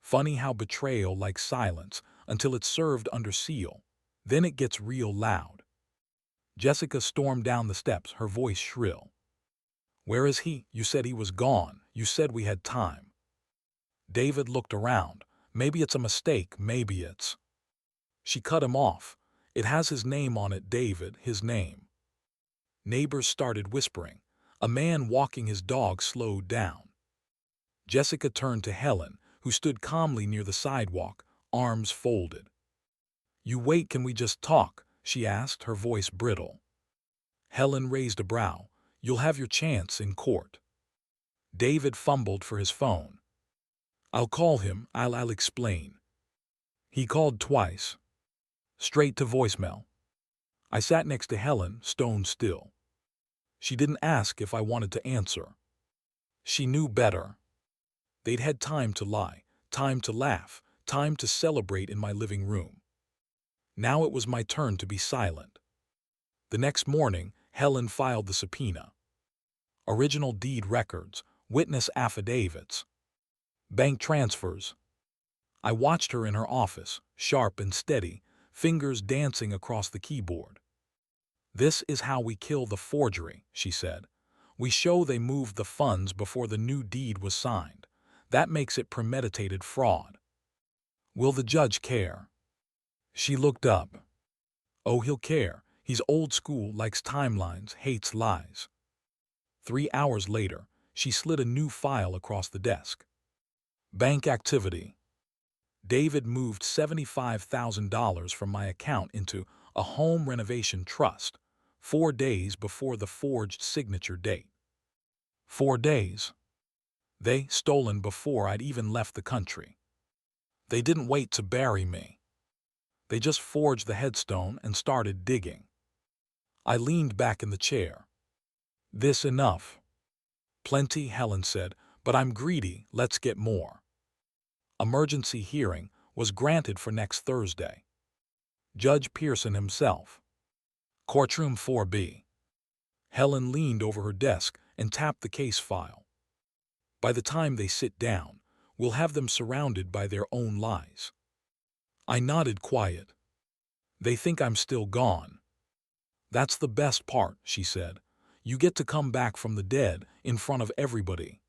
Funny how betrayal likes silence until it's served under seal. Then it gets real loud. Jessica stormed down the steps, her voice shrill. Where is he? You said he was gone. You said we had time. David looked around. Maybe it's a mistake, maybe it's... She cut him off. It has his name on it, David, his name. Neighbors started whispering. A man walking his dog slowed down. Jessica turned to Helen, who stood calmly near the sidewalk, arms folded. You wait, can we just talk? She asked, her voice brittle. Helen raised a brow. You'll have your chance in court. David fumbled for his phone. I'll call him, I'll explain. He called twice. Straight to voicemail. I sat next to Helen, stone still. She didn't ask if I wanted to answer. She knew better. They'd had time to lie, time to laugh, time to celebrate in my living room. Now it was my turn to be silent. The next morning, Helen filed the subpoena. Original deed records, witness affidavits, bank transfers. I watched her in her office, sharp and steady, fingers dancing across the keyboard. This is how we kill the forgery, she said. We show they moved the funds before the new deed was signed. That makes it premeditated fraud. Will the judge care? She looked up. Oh, he'll care. He's old school, likes timelines, hates lies. 3 hours later, she slid a new file across the desk. Bank activity. David moved $75,000 from my account into a home renovation trust 4 days before the forged signature date. 4 days. They stolen before I'd even left the country. They didn't wait to bury me. They just forged the headstone and started digging. I leaned back in the chair. This enough? Plenty, Helen said, but I'm greedy, let's get more. Emergency hearing was granted for next Thursday. Judge Pearson himself. Courtroom 4B. Helen leaned over her desk and tapped the case file. By the time they sit down, we'll have them surrounded by their own lies. I nodded quiet. They think I'm still gone. That's the best part, she said. You get to come back from the dead in front of everybody.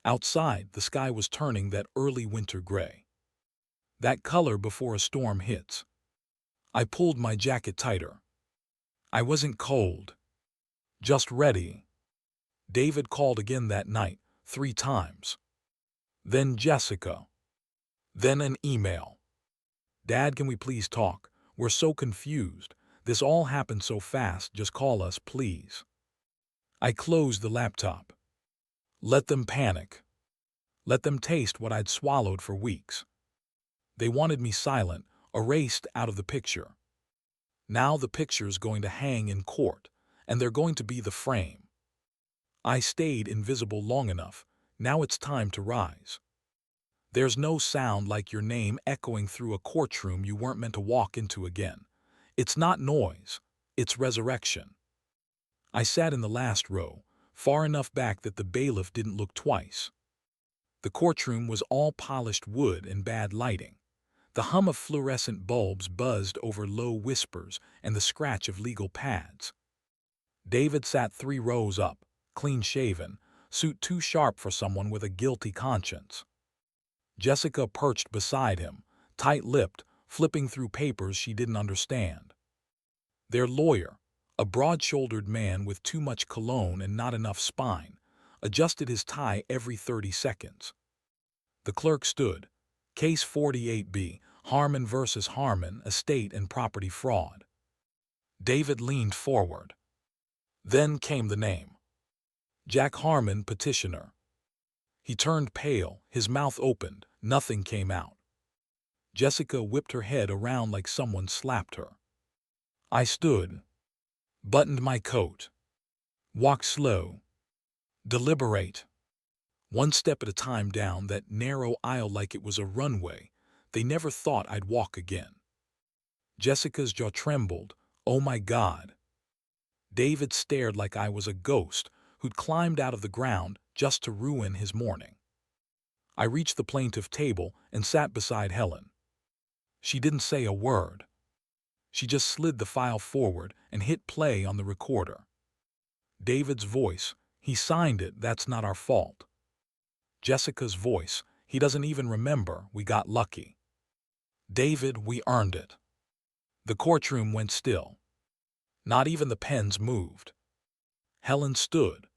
Outside, the sky was turning that early winter gray. That color before a storm hits. I pulled my jacket tighter. I wasn't cold. Just ready. David called again that night, 3 times. Then Jessica. Then an email. Dad, can we please talk? We're so confused. This all happened so fast, just call us, please. I closed the laptop. Let them panic. Let them taste what I'd swallowed for weeks. They wanted me silent, erased out of the picture. Now the picture's going to hang in court, and they're going to be the frame. I stayed invisible long enough. Now it's time to rise. There's no sound like your name echoing through a courtroom you weren't meant to walk into again. It's not noise, it's resurrection. I sat in the last row, far enough back that the bailiff didn't look twice. The courtroom was all polished wood and bad lighting. The hum of fluorescent bulbs buzzed over low whispers and the scratch of legal pads. David sat 3 rows up, clean-shaven, suit too sharp for someone with a guilty conscience. Jessica perched beside him, tight-lipped, flipping through papers she didn't understand. Their lawyer, a broad-shouldered man with too much cologne and not enough spine, adjusted his tie every 30 seconds. The clerk stood. Case 48B, Harmon versus Harmon, estate and property fraud. David leaned forward. Then came the name. Jack Harmon, petitioner. He turned pale, his mouth opened, nothing came out. Jessica whipped her head around like someone slapped her. I stood, buttoned my coat, walked slow, deliberate. 1 step at a time down that narrow aisle like it was a runway. They never thought I'd walk again. Jessica's jaw trembled. Oh my God. David stared like I was a ghost who'd climbed out of the ground just to ruin his morning. I reached the plaintiff table and sat beside Helen. She didn't say a word. She just slid the file forward and hit play on the recorder. David's voice, he signed it, that's not our fault. Jessica's voice, he doesn't even remember, we got lucky. David, we earned it. The courtroom went still. Not even the pens moved. Helen stood.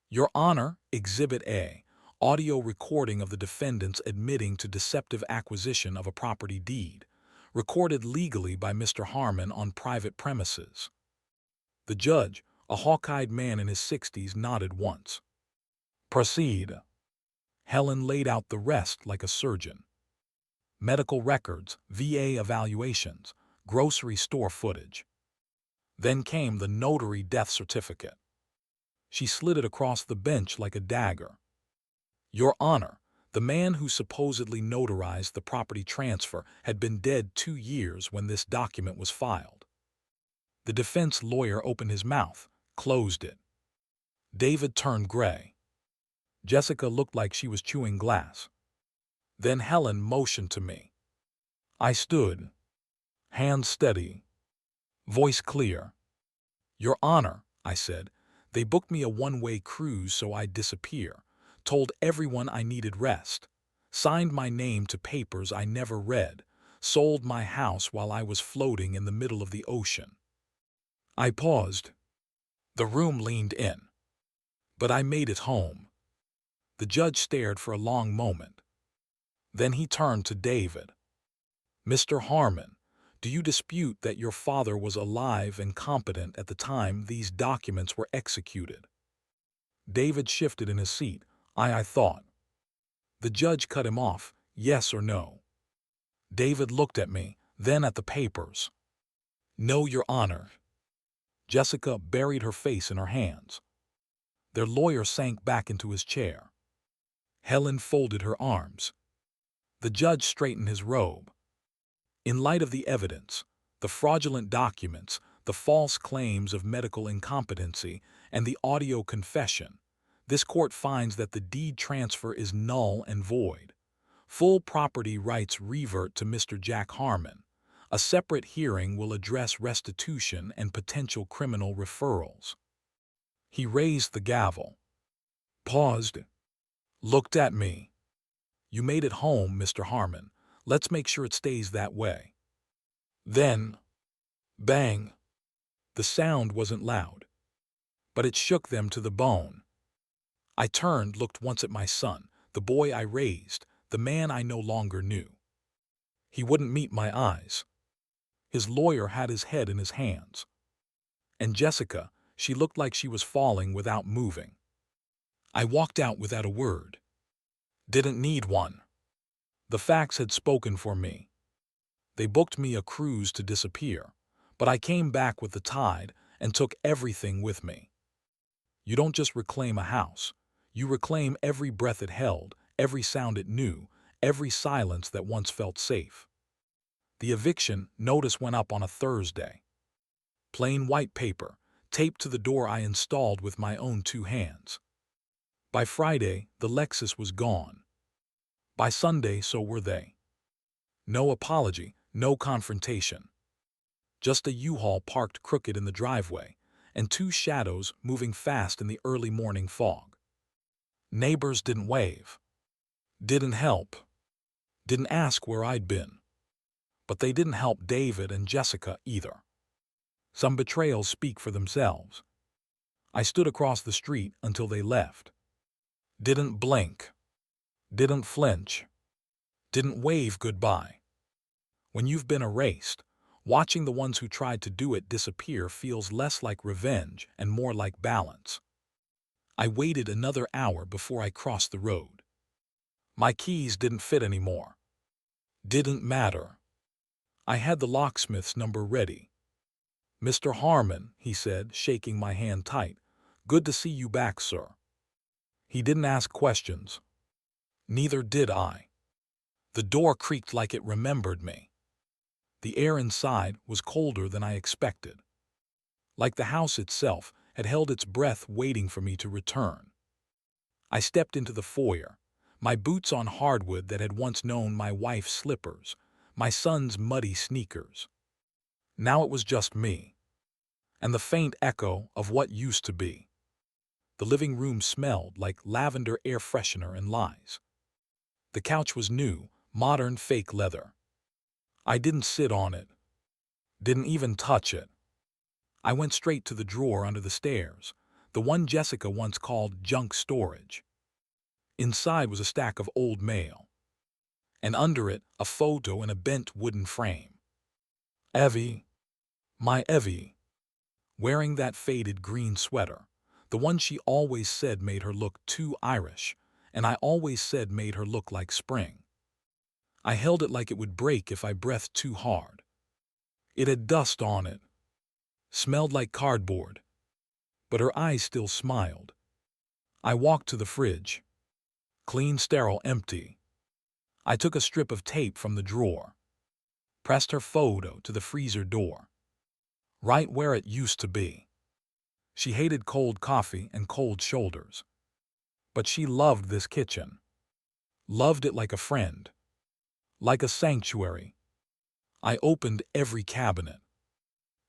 Your Honor, Exhibit A, audio recording of the defendants admitting to deceptive acquisition of a property deed, recorded legally by Mr. Harmon on private premises. The judge, a hawk-eyed man in his 60s, nodded once. Proceed. Helen laid out the rest like a surgeon. Medical records, VA evaluations, grocery store footage. Then came the notary death certificate. She slid it across the bench like a dagger. Your Honor, the man who supposedly notarized the property transfer had been dead 2 years when this document was filed. The defense lawyer opened his mouth, closed it. David turned gray. Jessica looked like she was chewing glass. Then Helen motioned to me. I stood, hands steady, voice clear. Your Honor, I said, they booked me a 1-way cruise so I'd disappear, told everyone I needed rest, signed my name to papers I never read, sold my house while I was floating in the middle of the ocean. I paused. The room leaned in. But I made it home. The judge stared for a long moment. Then he turned to David. "Mr. Harmon, do you dispute that your father was alive and competent at the time these documents were executed?" David shifted in his seat. I thought. The judge cut him off. "Yes or no?" David looked at me, then at the papers. "No, Your Honor." Jessica buried her face in her hands. Their lawyer sank back into his chair. Helen folded her arms. The judge straightened his robe. "In light of the evidence, the fraudulent documents, the false claims of medical incompetency, and the audio confession, this court finds that the deed transfer is null and void. Full property rights revert to Mr. Jack Harmon. A separate hearing will address restitution and potential criminal referrals." He raised the gavel, paused, looked at me. "You made it home, Mr. Harmon. Let's make sure it stays that way." Then, bang! The sound wasn't loud, but it shook them to the bone. I turned, looked once at my son, the boy I raised, the man I no longer knew. He wouldn't meet my eyes. His lawyer had his head in his hands. And Jessica, she looked like she was falling without moving. I walked out without a word. Didn't need one. The facts had spoken for me. They booked me a cruise to disappear, but I came back with the tide and took everything with me. You don't just reclaim a house. You reclaim every breath it held, every sound it knew, every silence that once felt safe. The eviction notice went up on a Thursday. Plain white paper, taped to the door I installed with my own 2 hands. By Friday, the Lexus was gone. By Sunday, so were they. No apology, no confrontation. Just a U-Haul parked crooked in the driveway, and 2 shadows moving fast in the early morning fog. Neighbors didn't wave. Didn't help. Didn't ask where I'd been. But they didn't help David and Jessica either. Some betrayals speak for themselves. I stood across the street until they left. Didn't blink. Didn't flinch. Didn't wave goodbye. When you've been erased, watching the ones who tried to do it disappear feels less like revenge and more like balance. I waited another hour before I crossed the road. My keys didn't fit anymore. Didn't matter. I had the locksmith's number ready. "Mr. Harmon," he said, shaking my hand tight. "Good to see you back, sir." He didn't ask questions. Neither did I. The door creaked like it remembered me. The air inside was colder than I expected. Like the house itself had held its breath waiting for me to return. I stepped into the foyer, my boots on hardwood that had once known my wife's slippers, my son's muddy sneakers. Now it was just me, and the faint echo of what used to be. The living room smelled like lavender air freshener and lies. The couch was new, modern fake leather. I didn't sit on it. Didn't even touch it. I went straight to the drawer under the stairs, the one Jessica once called junk storage. Inside was a stack of old mail, and under it a photo in a bent wooden frame. Evie, my Evie, wearing that faded green sweater, the one she always said made her look too Irish, and I always said made her look like spring. I held it like it would break if I breathed too hard. It had dust on it, smelled like cardboard, but her eyes still smiled. I walked to the fridge. Clean, sterile, empty. I took a strip of tape from the drawer, pressed her photo to the freezer door, right where it used to be. She hated cold coffee and cold shoulders, but she loved this kitchen. Loved it like a friend, like a sanctuary. I opened every cabinet,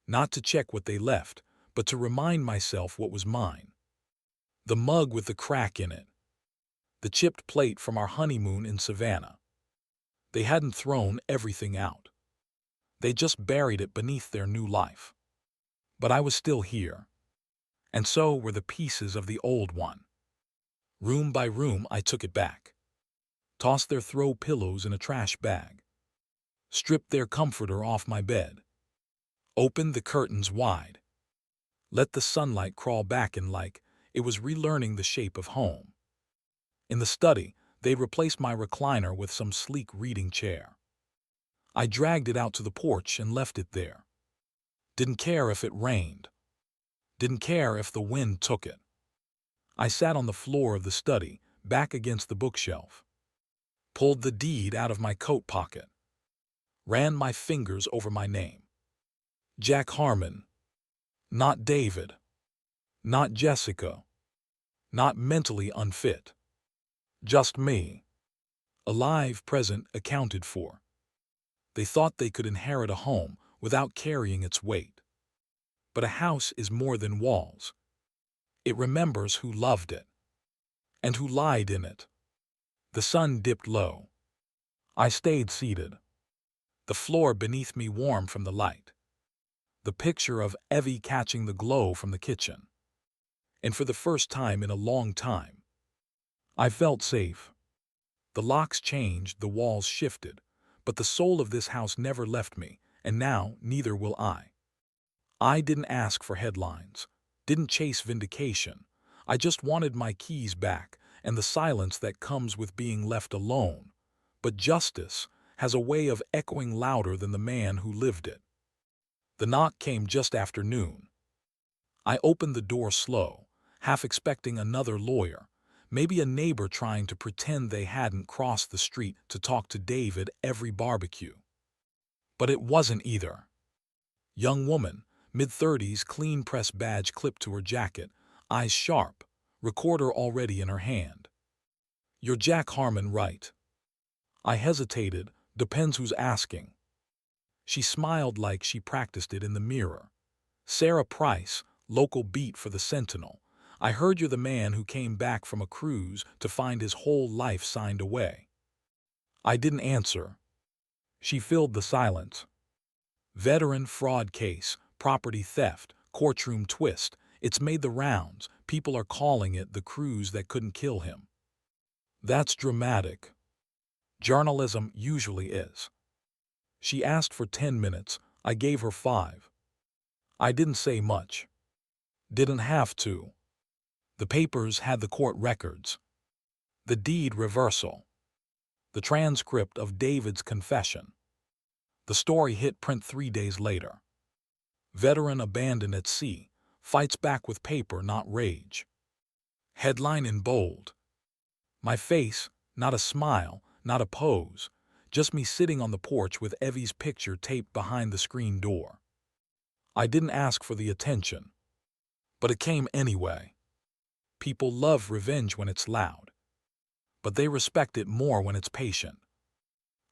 not to check what they left, but to remind myself what was mine. The mug with the crack in it, the chipped plate from our honeymoon in Savannah. They hadn't thrown everything out. They just buried it beneath their new life. But I was still here, and so were the pieces of the old one. Room by room, I took it back. tossed their throw pillows in a trash bag, stripped their comforter off my bed, opened the curtains wide, let the sunlight crawl back in like it was relearning the shape of home. In the study, they replaced my recliner with some sleek reading chair. I dragged it out to the porch and left it there. Didn't care if it rained. Didn't care if the wind took it. I sat on the floor of the study, back against the bookshelf, pulled the deed out of my coat pocket, ran my fingers over my name. Jack Harmon. Not David. Not Jessica. Not mentally unfit. Just me. Alive, present, accounted for. They thought they could inherit a home without carrying its weight. But a house is more than walls. It remembers who loved it and who lied in it. The sun dipped low. I stayed seated. The floor beneath me warm from the light. The picture of Evie catching the glow from the kitchen. And for the first time in a long time, I felt safe. The locks changed, the walls shifted, but the soul of this house never left me, and now neither will I. I didn't ask for headlines, didn't chase vindication. I just wanted my keys back and the silence that comes with being left alone. But justice has a way of echoing louder than the man who lived it. The knock came just after noon. I opened the door slow, half expecting another lawyer, maybe a neighbor trying to pretend they hadn't crossed the street to talk to David every barbecue. But it wasn't either. Young woman, mid-30s, clean press badge clipped to her jacket, eyes sharp, recorder already in her hand. You're Jack Harmon, right? I hesitated, depends who's asking. She smiled like she practiced it in the mirror. Sarah Price, local beat for the Sentinel. I heard you're the man who came back from a cruise to find his whole life signed away. I didn't answer. She filled the silence. Veteran fraud case, property theft, courtroom twist. It's made the rounds. People are calling it the cruise that couldn't kill him. That's dramatic. Journalism usually is. She asked for 10 minutes. I gave her 5. I didn't say much. Didn't have to. The papers had the court records. The deed reversal. The transcript of David's confession. The story hit print 3 days later. Veteran abandoned at sea, fights back with paper, not rage. Headline in bold. My face, not a smile, not a pose, just me sitting on the porch with Evie's picture taped behind the screen door. I didn't ask for the attention, but it came anyway. People love revenge when it's loud, but they respect it more when it's patient.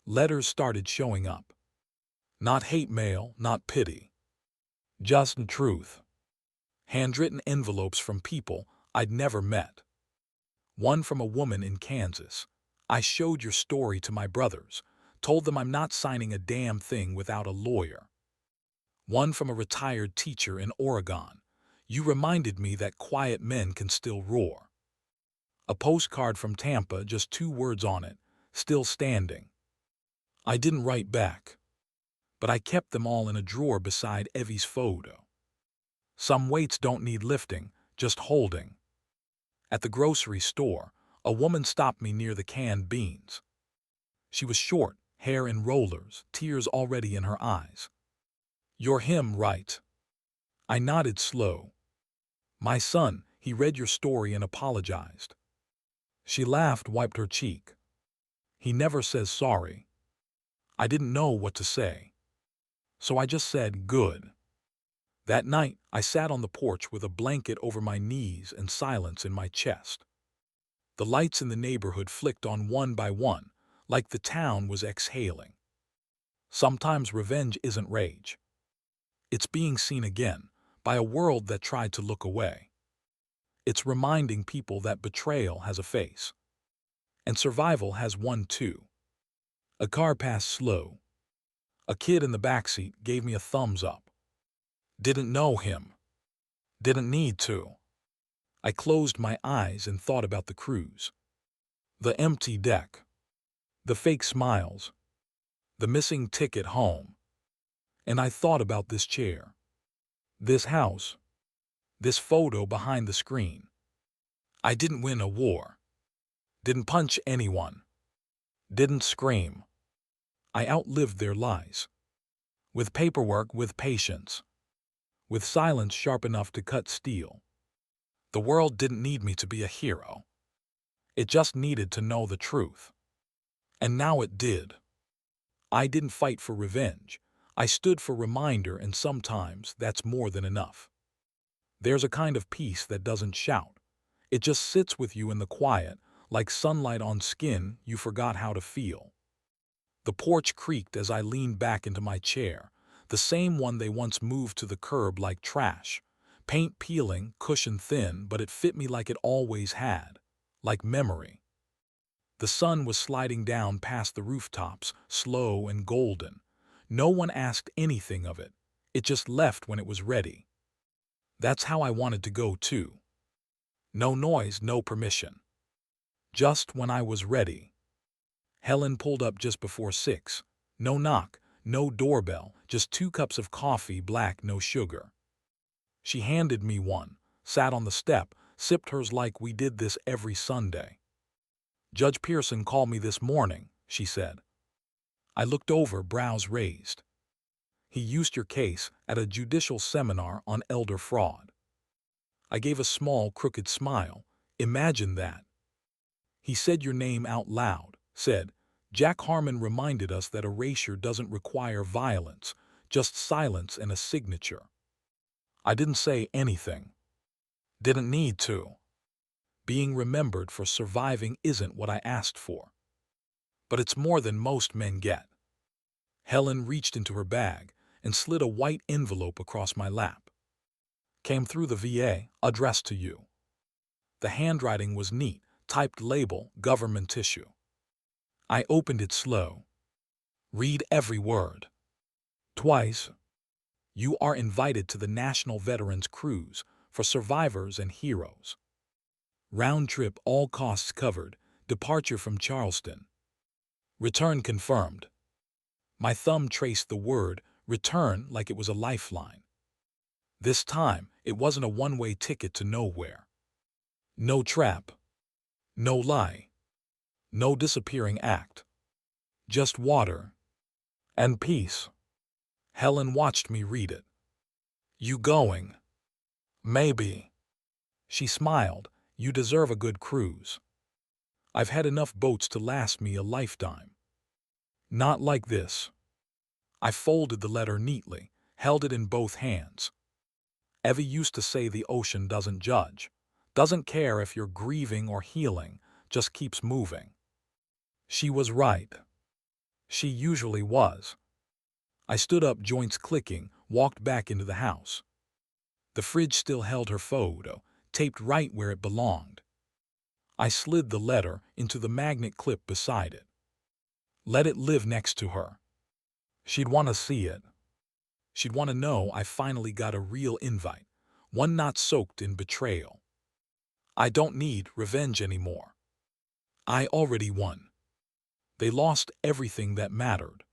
Letters started showing up. Not hate mail, not pity. Just truth. Handwritten envelopes from people I'd never met. One from a woman in Kansas. I showed your story to my brothers, told them I'm not signing a damn thing without a lawyer. One from a retired teacher in Oregon. You reminded me that quiet men can still roar. A postcard from Tampa, just 2 words on it, still standing. I didn't write back, but I kept them all in a drawer beside Evie's photo. Some weights don't need lifting, just holding. At the grocery store, a woman stopped me near the canned beans. She was short, hair in rollers, tears already in her eyes. You're him, right? I nodded slow. My son, he read your story and apologized. She laughed, wiped her cheek. He never says sorry. I didn't know what to say. So I just said, good. That night, I sat on the porch with a blanket over my knees and silence in my chest. The lights in the neighborhood flicked on one by one, like the town was exhaling. Sometimes revenge isn't rage. It's being seen again, by a world that tried to look away. It's reminding people that betrayal has a face. And survival has one too. A car passed slow. A kid in the backseat gave me a thumbs up. Didn't know him. Didn't need to. I closed my eyes and thought about the cruise. The empty deck. The fake smiles, the missing ticket home. And I thought about this chair, this house, this photo behind the screen. I didn't win a war, didn't punch anyone, didn't scream. I outlived their lies. With paperwork, with patience, with silence sharp enough to cut steel. The world didn't need me to be a hero. It just needed to know the truth. And now it did. I didn't fight for revenge. I stood for reminder, and sometimes that's more than enough. There's a kind of peace that doesn't shout. It just sits with you in the quiet, like sunlight on skin you forgot how to feel. The porch creaked as I leaned back into my chair, the same one they once moved to the curb like trash. Paint peeling, cushion thin, but it fit me like it always had, like memory. The sun was sliding down past the rooftops, slow and golden. No one asked anything of it. It just left when it was ready. That's how I wanted to go too. No noise, no permission. Just when I was ready. Helen pulled up just before 6. No knock, no doorbell, just 2 cups of coffee, black, no sugar. She handed me one, sat on the step, sipped hers like we did this every Sunday. "Judge Pearson called me this morning," she said. I looked over, brows raised. "He used your case at a judicial seminar on elder fraud." I gave a small, crooked smile. Imagine that. "He said your name out loud, said, 'Jack Harmon reminded us that erasure doesn't require violence, just silence and a signature.'" I didn't say anything. Didn't need to. Being remembered for surviving isn't what I asked for. But it's more than most men get. Helen reached into her bag and slid a white envelope across my lap. "Came through the VA, addressed to you." The handwriting was neat, typed label, government tissue. I opened it slow. "Read every word." "Twice. You are invited to the National Veterans Cruise for survivors and heroes. Round trip, all costs covered, departure from Charleston. Return confirmed." My thumb traced the word return like it was a lifeline. This time, it wasn't a one-way ticket to nowhere. No trap. No lie. No disappearing act. Just water. And peace. Helen watched me read it. "You going?" "Maybe." She smiled. "You deserve a good cruise. I've had enough boats to last me a lifetime. Not like this." I folded the letter neatly, held it in both hands. Evie used to say the ocean doesn't judge, doesn't care if you're grieving or healing, just keeps moving. She was right. She usually was. I stood up, joints clicking, walked back into the house. The fridge still held her photo, taped right where it belonged. I slid the letter into the magnet clip beside it. Let it live next to her. She'd want to see it. She'd want to know I finally got a real invite, one not soaked in betrayal. I don't need revenge anymore. I already won. They lost everything that mattered.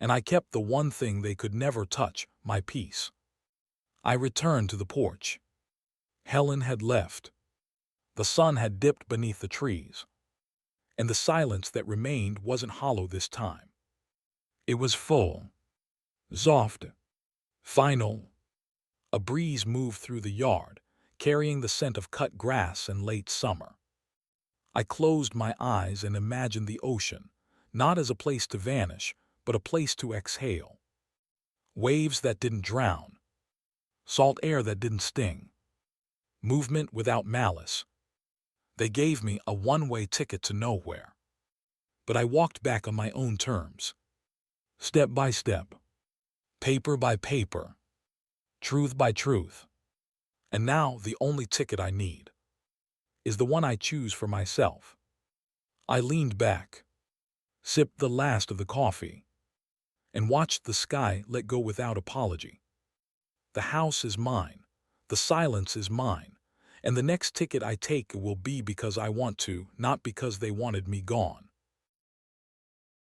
And I kept the one thing they could never touch, my peace. I returned to the porch. Helen had left. The sun had dipped beneath the trees. And the silence that remained wasn't hollow this time. It was full. Soft. Final. A breeze moved through the yard, carrying the scent of cut grass and late summer. I closed my eyes and imagined the ocean, not as a place to vanish, but a place to exhale. Waves that didn't drown. Salt air that didn't sting. Movement without malice. They gave me a one-way ticket to nowhere. But I walked back on my own terms. Step by step. Paper by paper. Truth by truth. And now the only ticket I need is the one I choose for myself. I leaned back, sipped the last of the coffee, and watched the sky let go without apology. The house is mine, the silence is mine, and the next ticket I take will be because I want to, not because they wanted me gone.